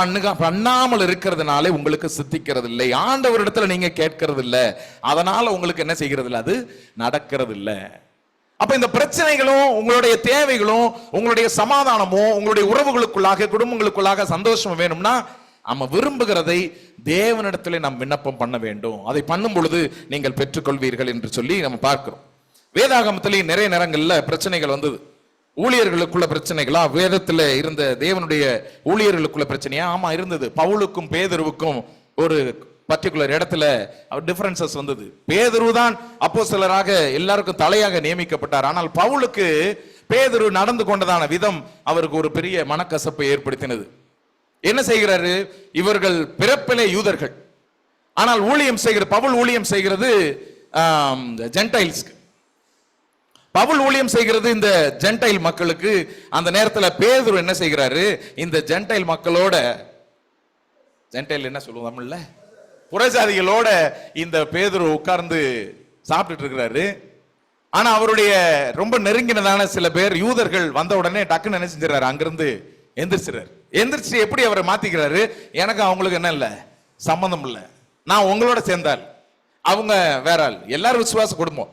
பண்ணாமல் இருக்கிறதுனாலே உங்களுக்கு சித்திக்கிறது இல்லை. ஆண்டவரிடத்துல நீங்க கேட்கறது இல்லை, அதனால உங்களுக்கு என்ன செய்கிறது இல்லை, அது நடக்கிறது இல்லை. அப்ப இந்த பிரச்சனைகளும் உங்களுடைய தேவைகளும் உங்களுடைய சமாதானமும் உங்களுடைய உறவுகளுக்குள்ளாக குடும்பங்களுக்குள்ளாக சந்தோஷம் வேணும்னா நம்ம விரும்புகிறதை தேவனிடத்திலே நாம் விண்ணப்பம் பண்ண வேண்டும். அதை பண்ணும் பொழுது நீங்கள் பெற்றுக்கொள்வீர்கள் என்று சொல்லி நம்ம பார்க்கிறோம். வேதாகமத்திலே நிறைய நேரங்கள்ல பிரச்சனைகள் வந்தது. ஊழியர்களுக்குள்ள பிரச்சனைகளா, வேதத்துல இருந்த தேவனுடைய ஊழியர்களுக்குள்ள பிரச்சனையா? ஆமா இருந்தது. பவுலுக்கும் பேதுருவுக்கும் ஒரு பர்டிகுலர் இடத்துல அவர் டிஃபரன்சஸ் வந்தது. பேதுரு தான் அப்போஸ்தலராக எல்லாருக்கும் தலையாக நியமிக்கப்பட்டார். ஆனால் பவுலுக்கு பேதுரு நடந்து கொண்டதான விதம் அவருக்கு ஒரு பெரிய மனக்கசப்பை ஏற்படுத்தினது. என்ன செய்கிறாரு? இவர்கள் பிறப்பிலே யூதர்கள், ஆனால் ஊழியம் செய்கிற பவுல் ஊழியம் செய்கிறது ஜென்டைல்ஸ்க்கு. பவுல் ஊழியம் செய்கிறது இந்த ஜென்டைல் மக்களுக்கு. அந்த நேரத்தில் பேதுரு என்ன செய்கிறாரு? இந்த ஜென்டைல் மக்களோட, ஜென்டைல் என்ன சொல்லுவோம் தமிழ்ல, புறஜாதிகளோட இந்த பேதுரு உட்கார்ந்து சாப்பிட்டுட்டு இருக்கிறாரு. ஆனா அவருடைய ரொம்ப நெருங்கினதான சில பேர் யூதர்கள் வந்த உடனே டக்குன்னு என்ன செஞ்சிடறாரு? அங்கிருந்து எந்திரிச்சிடறாரு. எந்திரிச்சு எப்படி அவரை மாத்திக்கிறாரு? எனக்கு அவங்களுக்கு என்ன இல்லை, சம்பந்தம் இல்லை, நான் உங்களோட சேர்ந்தால் அவங்க வேற ஆள், எல்லாரும் விசுவாச குடும்பம்,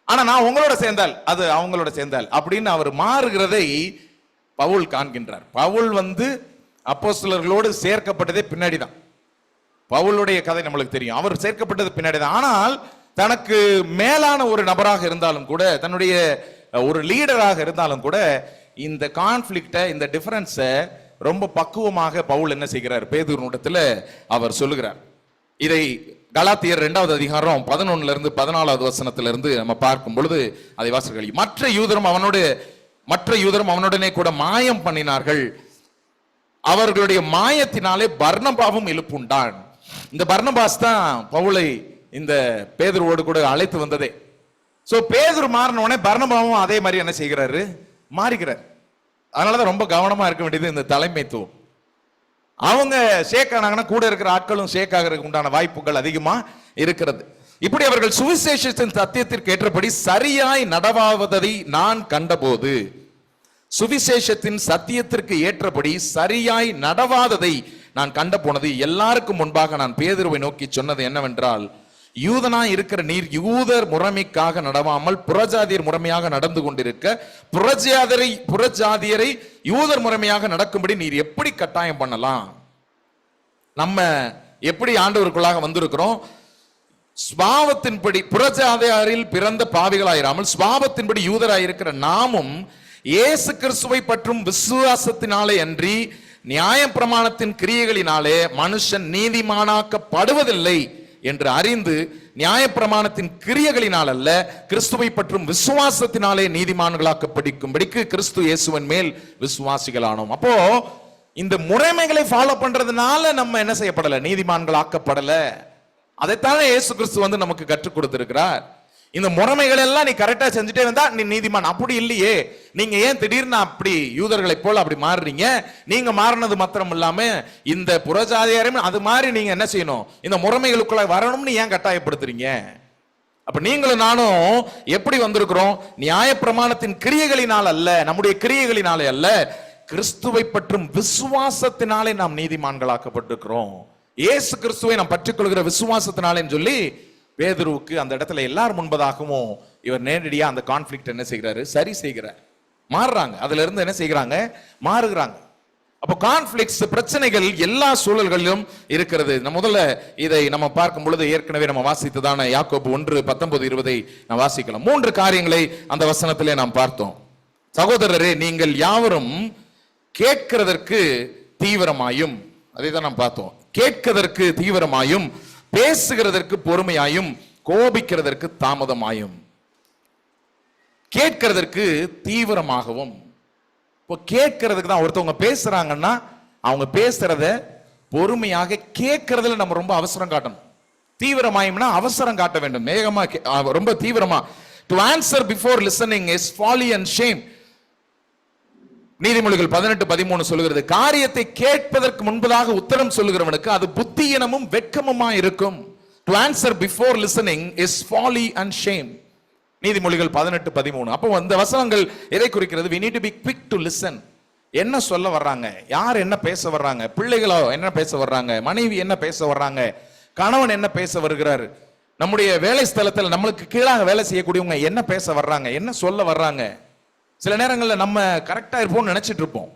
ஆனா நான் உங்களோட சேர்ந்தால் அது அவங்களோட சேர்ந்தால் அப்படின்னு அவர் மாறுகிறதை பவுல் காண்கின்றார். பவுல் அப்போஸ்தலர்களோடு சேர்க்கப்பட்டதே பின்னாடி தான். பவுலுடைய கதை நம்மளுக்கு தெரியும், அவர் சேர்க்கப்பட்டது பின்னாடி தான். ஆனால் தனக்கு மேலான ஒரு நபராக இருந்தாலும் கூட, தன்னுடைய ஒரு லீடராக இருந்தாலும் கூட, இந்த கான்ஃபிளிக்டை, இந்த டிஃபரன்ஸை ரொம்ப பக்குவமாக பவுல் என்ன செய்கிறார்? பேதுருவிடத்துல அவர் சொல்லுகிறார். இதை கலாத்தியர் 2வது அதிகாரம் 11 இருந்து 14வது வசனத்திலிருந்து நம்ம பார்க்கும் பொழுது அதை வாசிக்கிறோம். மற்ற யூதரும் அவனுடனே கூட மாயம் பண்ணினார்கள், அவர்களுடைய மாயத்தினாலே பர்னபாவும் எழுப்புண்டான். இந்த பர்னபாஸ் தான் பவுலை இந்த பேதுருவோடு கூட அழைத்து வந்ததே. சோ பேதுரு மாறின உடனே பர்னபாவும் அதே மாதிரி என்ன செய்கிறாரு? மாறிக்கிறார். அதனாலதான் ரொம்ப கவனமா இருக்க வேண்டியது இந்த தலைமைத்துவம். அவங்க ஷேக் ஆனாங்கன்னா கூட இருக்கிற ஆட்களும் ஷேக் ஆகிறதுக்கு உண்டான வாய்ப்புகள் அதிகமா இருக்கிறது. இப்படி அவர்கள் சுவிசேஷத்தின் சத்தியத்திற்கு ஏற்றபடி சரியாய் நடவாவதை நான் கண்டபோது, சுவிசேஷத்தின் சத்தியத்திற்கு ஏற்றபடி சரியாய் நடவாததை நான் கண்ட போனது, எல்லாருக்கும் முன்பாக நான் பேதுருவை நோக்கி சொன்னது என்னவென்றால், யூதனாய் இருக்கிற நீர் யூதர் முறைமைக்காக நடவாமல் புறஜாதியர் முறைமையாக நடந்து கொண்டிருக்க, புறஜாதியரை யூதர் முறைமையாக நடக்கும்படி நீர் எப்படி கட்டாயம் பண்ணலாம்? நம்ம எப்படி ஆண்டவருக்குள்ளாக வந்திருக்கிறோம்? ஸ்வாவத்தின்படி புறஜாதியாரில் பிறந்த பாவிகளாயிராமல் ஸ்வாவத்தின்படி யூதராயிருக்கிற நாமும் இயேசு கிறிஸ்துவை பற்றும் விசுவாசத்தினாலே அன்றி நியாய பிரமாணத்தின் கிரியைகளினாலே மனுஷன் நீதிமானாக்கப்படுவதில்லை என்று அறிந்து, நியாய பிரமாணத்தின் கிரியைகளினால் அல்ல கிறிஸ்துவை பற்றும் விசுவாசத்தினாலே நீதிமான்களாக்கப்படிக்கும்படிக்கு கிறிஸ்து இயேசுவின் மேல் விசுவாசிகளானோம். அப்போ இந்த முறைமைகளை ஃபாலோ பண்றதுனால நம்ம என்ன செய்யப்படல? நீதிமான்களாக்கப்படல. அதைத்தானே இயேசு கிறிஸ்து நமக்கு கற்றுக் கொடுத்திருக்கிறார். இந்த முறைமைகள் எல்லாம் நீ கரெக்டா செஞ்சுட்டே வந்தா நீ நீதிமான். அப்படி இல்லையே. நீங்க ஏன் திடீர்னு அப்படி யூதர்களை போல அப்படி மாறுறீங்க? நீங்க மாறினது மாத்திரம் இல்லாம இந்த புறஜாதியாரையும் அது மாதிரி நீங்க என்ன செய்யணும்? இந்த முறைமைகளுக்குள்ள வரணும்னு ஏன் கட்டாயப்படுத்துறீங்க? அப்ப நீங்களும் நானும் எப்படி வந்திருக்கிறோம்? நியாய பிரமாணத்தின் கிரியைகளினால் அல்ல, நம்முடைய கிரியைகளினாலே அல்ல, கிறிஸ்துவை பற்றும் விசுவாசத்தினாலே நாம் நீதிமான்களாக்கப்பட்டிருக்கிறோம். இயேசு கிறிஸ்துவை நாம் பற்றிக்கொள்கிற விசுவாசத்தினாலே சொல்லி பேதுருவுக்கு அந்த இடத்துல எல்லாரும் முன்பதாகவும் இவர் நேரடியா அந்த கான்ஃபிளிக்ட் என்ன செய்கிறாரு? சரி செய்கிறார். மாறுறாங்க. அதுல இருந்து என்ன செய்கிறாங்க? மாறுகிறாங்க. அப்போ கான்ஃபிளிக்ட்ஸ், பிரச்சனைகள் எல்லா சூழல்களிலும் இருக்கிறது. முதல்ல இதை நம்ம பார்க்கும் பொழுது ஏற்கனவே நம்ம வாசித்ததான யாக்கோபு 1:19-20 நாம் வாசிக்கலாம். 3 காரியங்களை அந்த வசனத்திலே நாம் பார்த்தோம். சகோதரரே, நீங்கள் யாவரும் கேட்கிறதற்கு தீவிரமாயும், அதை தான் நாம் பார்த்தோம், கேட்கிறதற்கு தீவிரமாயும், பேசுகிறதற்கு பொறுமையாயும், கோபிக்கிறதற்கு தாமதமாயும். கேட்கிறதற்கு தீவிரமாகவும். இப்போ கேட்கிறதுக்கு தான் ஒருத்தவங்க பேசுறாங்கன்னா அவங்க பேசுறத பொறுமையாக கேட்கறதுல நம்ம ரொம்ப அவசரம் காட்டணும். தீவிரமாயும்னா அவசரம் காட்ட வேண்டும், வேகமா ரொம்ப தீவிரமா. To answer before listening is folly and shame. நீதிமொழிகள் 18:13 சொல்லுகிறது, காரியத்தை கேட்பதற்கு முன்பதாக உத்தரம் சொல்லுகிறவனுக்கு அது புத்தியினமும் வெட்கமுமா இருக்கும். To answer before listening is folly and shame. நீதிமொழிகள் 18:13. அப்போ இந்த வசனங்கள் எதை குறிக்கிறது? we need to be quick to listen. என்ன சொல்ல வர்றாங்க, யார் என்ன பேச வர்றாங்க, பிள்ளைகளோ என்ன பேச வர்றாங்க, மனைவி என்ன பேச வர்றாங்க, கணவன் என்ன பேச வருகிறார், நம்முடைய வேலை ஸ்தலத்தில் நம்மளுக்கு கீழாக வேலை செய்யக்கூடியவங்க என்ன பேச வர்றாங்க, என்ன சொல்ல வர்றாங்க. சில நேரங்களில் நம்ம கரெக்டா இருப்போம்னு நினைச்சிட்டு இருப்போம்.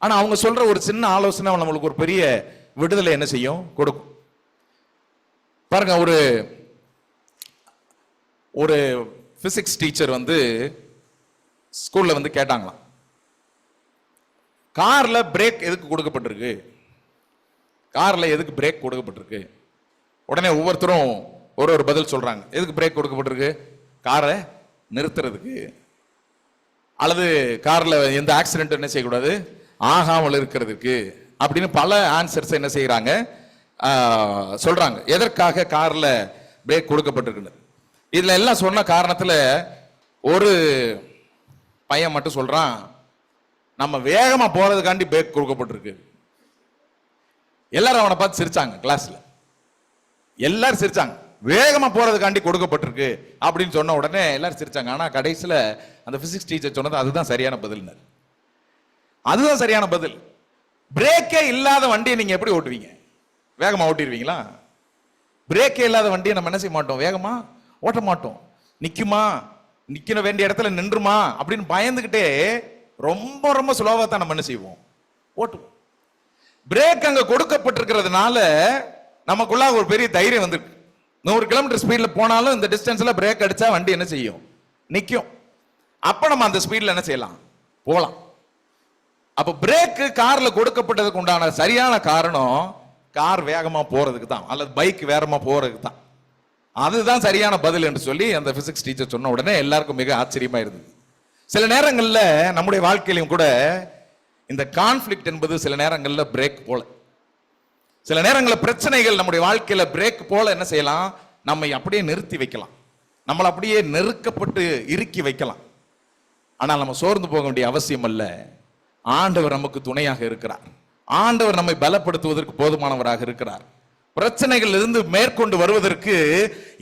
ஆனா அவங்க சொல்ற ஒரு சின்ன ஆலோசனை நம்மளுக்கு ஒரு பெரிய விடுதலை என்ன செய்யும், கொடுக்கும். பாருங்க, ஒரு பிசிக்ஸ் டீச்சர் ஸ்கூல்ல கேட்டாங்களாம், கார்ல பிரேக் எதுக்கு கொடுக்கப்பட்டிருக்கு, கார்ல எதுக்கு பிரேக் கொடுக்கப்பட்டிருக்கு. உடனே ஒவ்வொருத்தரும் ஒரு பதில் சொல்றாங்க. எதுக்கு பிரேக் கொடுக்கப்பட்டிருக்கு? காரை நிறுத்துறதுக்கு, அல்லது கார்ல எந்த ஆக்சிடென்ட் என்ன செய்யக்கூடாது, ஆகாமல் இருக்கிறதுக்கு அப்படின்னு பல ஆன்சர்ஸ் என்ன செய்யறாங்க, சொல்றாங்க. எதற்காக கார்ல பிரேக் கொடுக்கப்பட்டிருக்கு? இதுல எல்லாம் சொன்ன காரணத்துல ஒரு பையன் மட்டும் சொல்றான், நம்ம வேகமா போறதுக்காண்டி பிரேக் கொடுக்கப்பட்டிருக்கு. எல்லாரும் அவனை பார்த்து சிரிச்சாங்க. கிளாஸ்ல எல்லாரும் சிரிச்சாங்க. வேகமா போறதுக்காண்டி கொடுக்கப்பட்டிருக்கு அப்படின்னு சொன்ன உடனே எல்லாரும் சிரிச்சாங்க. ஆனா கடைசியில அந்த பிசிக்ஸ் டீச்சர் சொன்னது அதுதான் சரியான பதில். அதுதான் சரியான பதில். பிரேக்கே இல்லாத வண்டியை நீங்க எப்படி ஓட்டுவீங்க? வேகமா ஓட்டிடுவீங்களா? பிரேக்கே இல்லாத வண்டியை நம்ம என்ன செய்ய மாட்டோம், வேகமா ஓட்ட மாட்டோம். நிக்குமா, நிக்கிற வேண்டிய இடத்துல நின்றுமா அப்படின்னு பயந்துகிட்டே ரொம்ப ரொம்ப சுலோவா தான் நம்ம என்ன செய்வோம், ஓட்டுவோம். பிரேக் அங்க கொடுக்கப்பட்டிருக்கிறதுனால நமக்குள்ள ஒரு பெரிய தைரியம் வந்துருக்கு. 100 கிலோமீட்டர் ஸ்பீட்ல போனாலும் இந்த டிஸ்டன்ஸ்ல பிரேக் அடிச்சா வண்டி என்ன செய்யும், நிக்கும். அப்ப நம்ம அந்த ஸ்பீட்ல என்ன செய்யலாம், போலாம். அப்ப பிரேக் கார்ல கொடுக்கப்பட்டதுக்கு உண்டான சரியான காரணம் கார் வேகமா போறதுக்கு தான், அல்லது பைக் வேகமா போறதுக்கு தான். அதுதான் சரியான பதில் என்று சொல்லி அந்த பிசிக்ஸ் டீச்சர் சொன்ன உடனே எல்லாருக்கும் மிக ஆச்சரியமா இருந்தது. சில நேரங்கள்ல நம்முடைய வாழ்க்கையிலும் கூட இந்த கான்ஃபிளிக்ட் என்பது சில நேரங்கள்ல பிரேக் போல, சில நேரங்களில் பிரச்சனைகள் நம்முடைய வாழ்க்கையில பிரேக் போல என்ன செய்யலாம், நம்மை அப்படியே நிறுத்தி வைக்கலாம், நம்மளை அப்படியே நெருக்கப்பட்டு இறுக்கி வைக்கலாம். ஆனால் நம்ம சோர்ந்து போக வேண்டிய அவசியம் அல்ல. ஆண்டவர் நமக்கு துணையாக இருக்கிறார். ஆண்டவர் நம்மை பலப்படுத்துவதற்கு போதுமானவராக இருக்கிறார். பிரச்சனைகள் இருந்து மேற்கொண்டு வருவதற்கு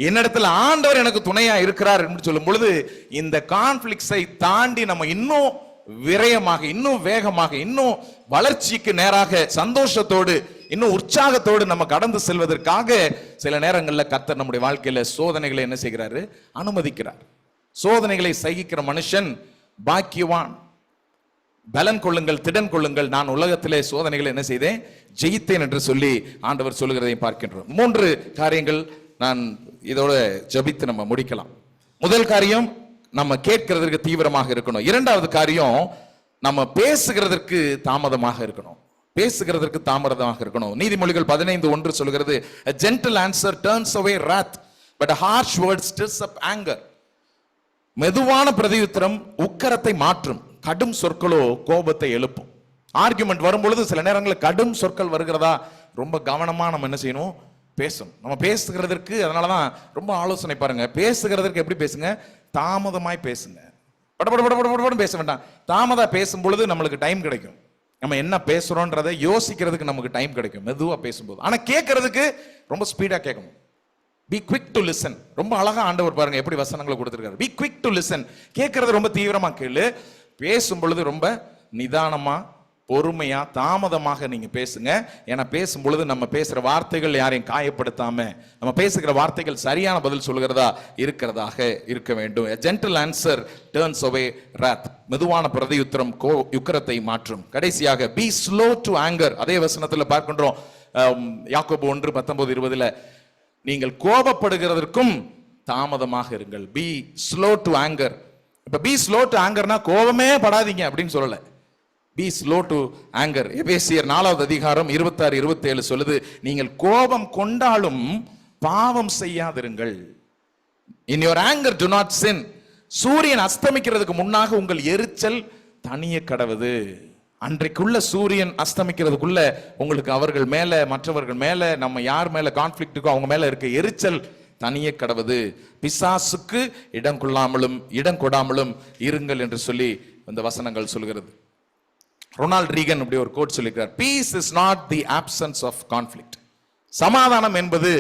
என்னிடத்தில் ஆண்டவர் எனக்கு துணையா இருக்கிறார் என்று சொல்லும் பொழுது இந்த கான்ஃபிளிக்ஸை தாண்டி நம்ம இன்னும் விரயமாக, இன்னும் வேகமாக, இன்னும் வளர்ச்சிக்கு நேராக சந்தோஷத்தோடு, இன்னும் உற்சாகத்தோடு நம்ம கடந்து செல்வதற்காக சில நேரங்களில் கர்த்தர் நம்முடைய வாழ்க்கையில சோதனைகளை என்ன செய்கிறாரு, அனுமதிக்கிறார். சோதனைகளை சகிக்கிற மனுஷன் பாக்கியவான். பலன் கொள்ளுங்கள், திடன் கொள்ளுங்கள், நான் உலகத்திலே சோதனைகளை என்ன செய்தேன், ஜெயித்தேன் என்று சொல்லி ஆண்டவர் சொல்லுகிறதை பார்க்கின்றோம். 3 காரியங்கள் நான் இதோட ஜபித்து நம்ம முடிக்கலாம். முதல் காரியம், நம்ம கேட்கிறதற்கு தீவிரமாக இருக்கணும். இரண்டாவது காரியம், நம்ம பேசுகிறதற்கு தாமதமாக இருக்கணும். பேசுகிறதற்கு தாமதமாக இருக்கணும். நீதிமொழிகள் 15:1 சொல்கிறது, a gentle answer turns away wrath but a harsh word stirs up anger. மெதுவான பிரதியுத்தரம் உக்கரத்தை மாற்றும், கடும் சொற்களோ கோபத்தை எழுப்பும். ஆர்குமெண்ட் வரும்பொழுது சில நேரங்களில் கடும் சொற்கள் வருகிறதா, ரொம்ப கவனமா நம்ம என்ன செய்யணும், பேசணும். நம்ம பேசுகிறதற்கு, அதனாலதான் ரொம்ப ஆலோசனை பாருங்க, பேசுகிறதற்கு எப்படி பேசுங்க, தாமதமாய் பேசுங்க. படபட பேச வேண்டாம். தாமதா பேசும் பொழுது நம்மளுக்கு டைம் கிடைக்கும், நம்ம என்ன பேசுறோன்றதை யோசிக்கிறதுக்கு நமக்கு டைம் கிடைக்கும் மெதுவா பேசும்போது. ஆனா கேட்கறதுக்கு ரொம்ப ஸ்பீடா கேட்கணும். Be quick to listen. ரொம்ப அழகா ஆண்டவர் பாருங்க எப்படி வசனங்களை கொடுத்திருக்காரு. Be quick to listen. கேட்கறது ரொம்ப தீவிரமா கேளு, பேசும் பொழுது ரொம்ப நிதானமா, பொறுமையா, தாமதமாக நீங்க பேசுங்க. ஏன்னா பேசும் பொழுது நம்ம பேசுற வார்த்தைகள் யாரையும் காயப்படுத்தாம, நம்ம பேசுகிற வார்த்தைகள் சரியான பதில் சொல்கிறதா இருக்கிறதாக இருக்க வேண்டும். A gentle answer turns away wrath. மெதுவான பிரதியுத்தரம் உக்கிரத்தை மாற்றும். கடைசியாக be slow to anger. அதே வசனத்துல பார்க்கின்றோம், யாக்கோபு 1:19-20, நீங்கள் கோபப்படுகிறதற்கும் தாமதமாக இருங்கள். be slow to anger. இப்ப be slow to angerனா கோபமே படாதீங்க அப்படின்னு சொல்லல. be slow to anger. எபேசியர் 4:26-27 சொல்லுது, நீங்கள் கோபம் கொண்டாலும் பாவம் செய்யாதிருங்கள். in your anger do not sin. சூரியன் அஸ்தமிக்கிறதுக்கு முன்னாக உங்கள் எரிச்சல் தனிய கடவுது. அன்றைக்குள்ள சூரியன் அஸ்தமிக்கிறதுக்குள்ள உங்களுக்கு அவர்கள் மேல, மற்றவர்கள் மேல, நம்ம யார் மேல கான்ஃபிளிக்ட்டுக்கோ அவங்க மேல இருக்க எரிச்சல் தனியே கடவுது. பிசாசுக்கு இடம் கொடாமலும் இருங்கள் என்று சொல்லி இந்த வசனங்கள் சொல்கிறது. ரொனால்ட் ரீகன் அப்படி ஒரு கோட் சொல்லிக்கிறார், peace is not the absence of conflict. சமாதானம் என்பது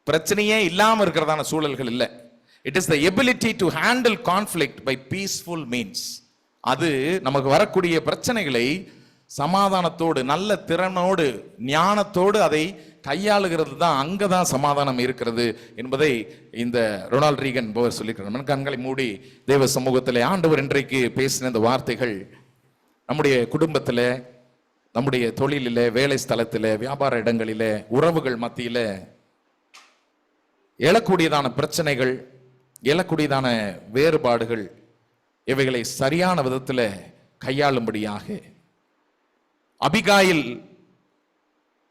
பிரச்சனையே இல்லாம இருக்கிறதான சூழல்கள் இல்லை. It is the ability to handle conflict by peaceful means. அது நமக்கு வரக்கூடிய பிரச்சனைகளை சமாதானத்தோடு, நல்ல திறனோடு, ஞானத்தோடு அதை கையாளுகிறது தான், அங்கதான் சமாதானம் இருக்கிறது என்பதை இந்த ரொனால்ட் ரீகன் போவர் சொல்லிக்கிறார். கண்களை மூடி தேவ சமூகத்திலே ஆண்டவர் இன்றைக்கு பேசின இந்த வார்த்தைகள் நம்முடைய குடும்பத்தில், நம்முடைய தொழிலில், வேலை ஸ்தலத்தில், வியாபார இடங்களில், உறவுகள் மத்தியில் எழக்கூடியதான பிரச்சனைகள், எழக்கூடியதான வேறுபாடுகள், இவைகளை சரியான விதத்தில் கையாளும்படியாக அபிகாயில்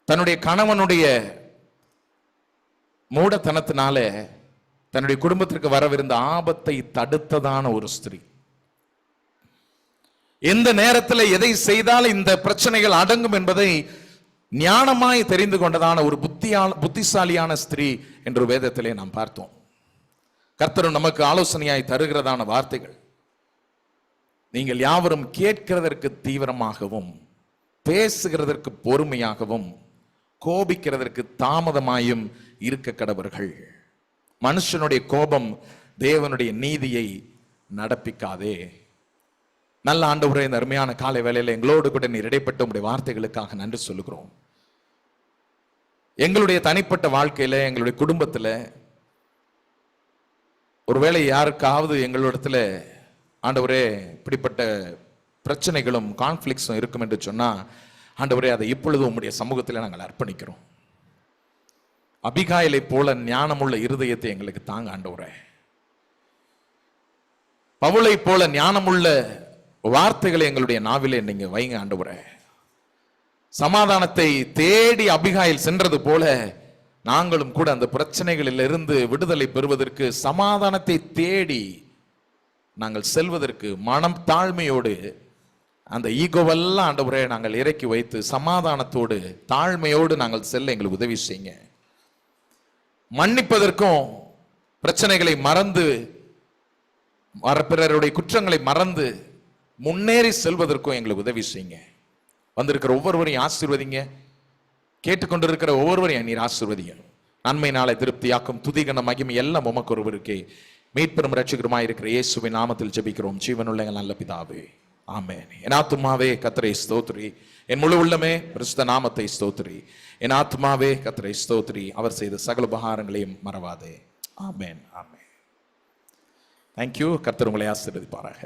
தன்னுடைய கணவனுடைய மூடத்தனத்தினால தன்னுடைய குடும்பத்திற்கு வரவிருந்த ஆபத்தை தடுத்ததான ஒரு ஸ்திரீ. எந்த நேரத்தில் எதை செய்தால் இந்த பிரச்சனைகள் அடங்கும் என்பதை ஞானமாய் தெரிந்து கொண்டதான ஒரு புத்திசாலியான ஸ்திரீ என்று வேதத்திலே நாம் பார்த்தோம். கர்த்தர் நமக்கு ஆலோசனையாய் தருகிறதான வார்த்தைகள், நீங்கள் யாவரும் கேட்கிறதற்கு தீவிரமாகவும், பேசுகிறதற்கு பொறுமையாகவும், கோபிக்கிறதற்கு தாமதமாயும் இருக்க கடவர்கள். மனுஷனுடைய கோபம் தேவனுடைய நீதியை நடப்பிக்காதே. நல்ல ஆண்டவரே, இந்த அருமையான காலை வேளையில் எங்களோடு கூட நீர் இடைப்பட்ட உங்களுடைய வார்த்தைகளுக்காக நன்றி சொல்லுகிறோம். எங்களுடைய தனிப்பட்ட வாழ்க்கையில, எங்களுடைய குடும்பத்துல ஒருவேளை யாருக்காவது எங்களிடத்துல ஆண்டவரே இப்படிப்பட்ட பிரச்சனைகளும் கான்ஃபிளிக்ஸும் இருக்கும் என்று சொன்னா, ஆண்டவரே அதை இப்பொழுது உம்முடைய சமூகத்தில் நாங்கள் அர்ப்பணிக்கிறோம். அபிகாயிலை போல ஞானமுள்ள இருதயத்தை எங்களுக்கு தாங்க ஆண்டவரே. பவுலை போல ஞானமுள்ள வார்த்தைகளை எங்களுடைய நாவிலே நீங்க வைங்க ஆண்டவரே. சமாதானத்தை தேடி அபிகாயில் சென்றது போல நாங்களும் கூட அந்த பிரச்சனைகளில் இருந்து விடுதலை பெறுவதற்கு, சமாதானத்தை தேடி நாங்கள் செல்வதற்கு மனம் தாழ்மையோடு, அந்த ஈகோவெல்லாம் ஆண்டவரே நாங்கள் இறக்கி வைத்து சமாதானத்தோடு தாழ்மையோடு நாங்கள் செல்ல எங்களுக்கு உதவி செய்யுங்க. மன்னிப்பதற்கும், பிரச்சனைகளை மறந்து, பிறருடைய குற்றங்களை மறந்து முன்னேறி செல்வதற்கும் எங்களுக்கு உதவி செய்யுங்க. வந்திருக்கிற ஒவ்வொருவரையும் ஆசீர்வதிங்க. கேட்டுக்கொண்டிருக்கிற ஒவ்வொருவரையும் நீர் ஆசீர்வதிங்க. நன்மை நாளை திருப்தியாக்கும் துதிகன மகிமை எல்லாம் உமக்கு ஒருவருக்கே மீட்பெரும் இரட்சகருமாய் இருக்கிற இயேசுவின் நாமத்தில் ஜெபிக்கிறோம் ஜீவனுள்ள நல்ல பிதாவே, ஆமென். என் ஆத்துமாவே கர்த்தரை ஸ்தோத்திரி, என் முழு உள்ளமே பரிசுத்த நாமத்தை ஸ்தோத்திரி. என் ஆத்துமாவே கர்த்தரை ஸ்தோத்திரி, அவர் செய்த சகல உபகாரங்களையும் மறவாதே. ஆமென், ஆமென். தேங்க்யூ. கர்த்தர் உங்களை ஆசீர்வதிப்பாராக.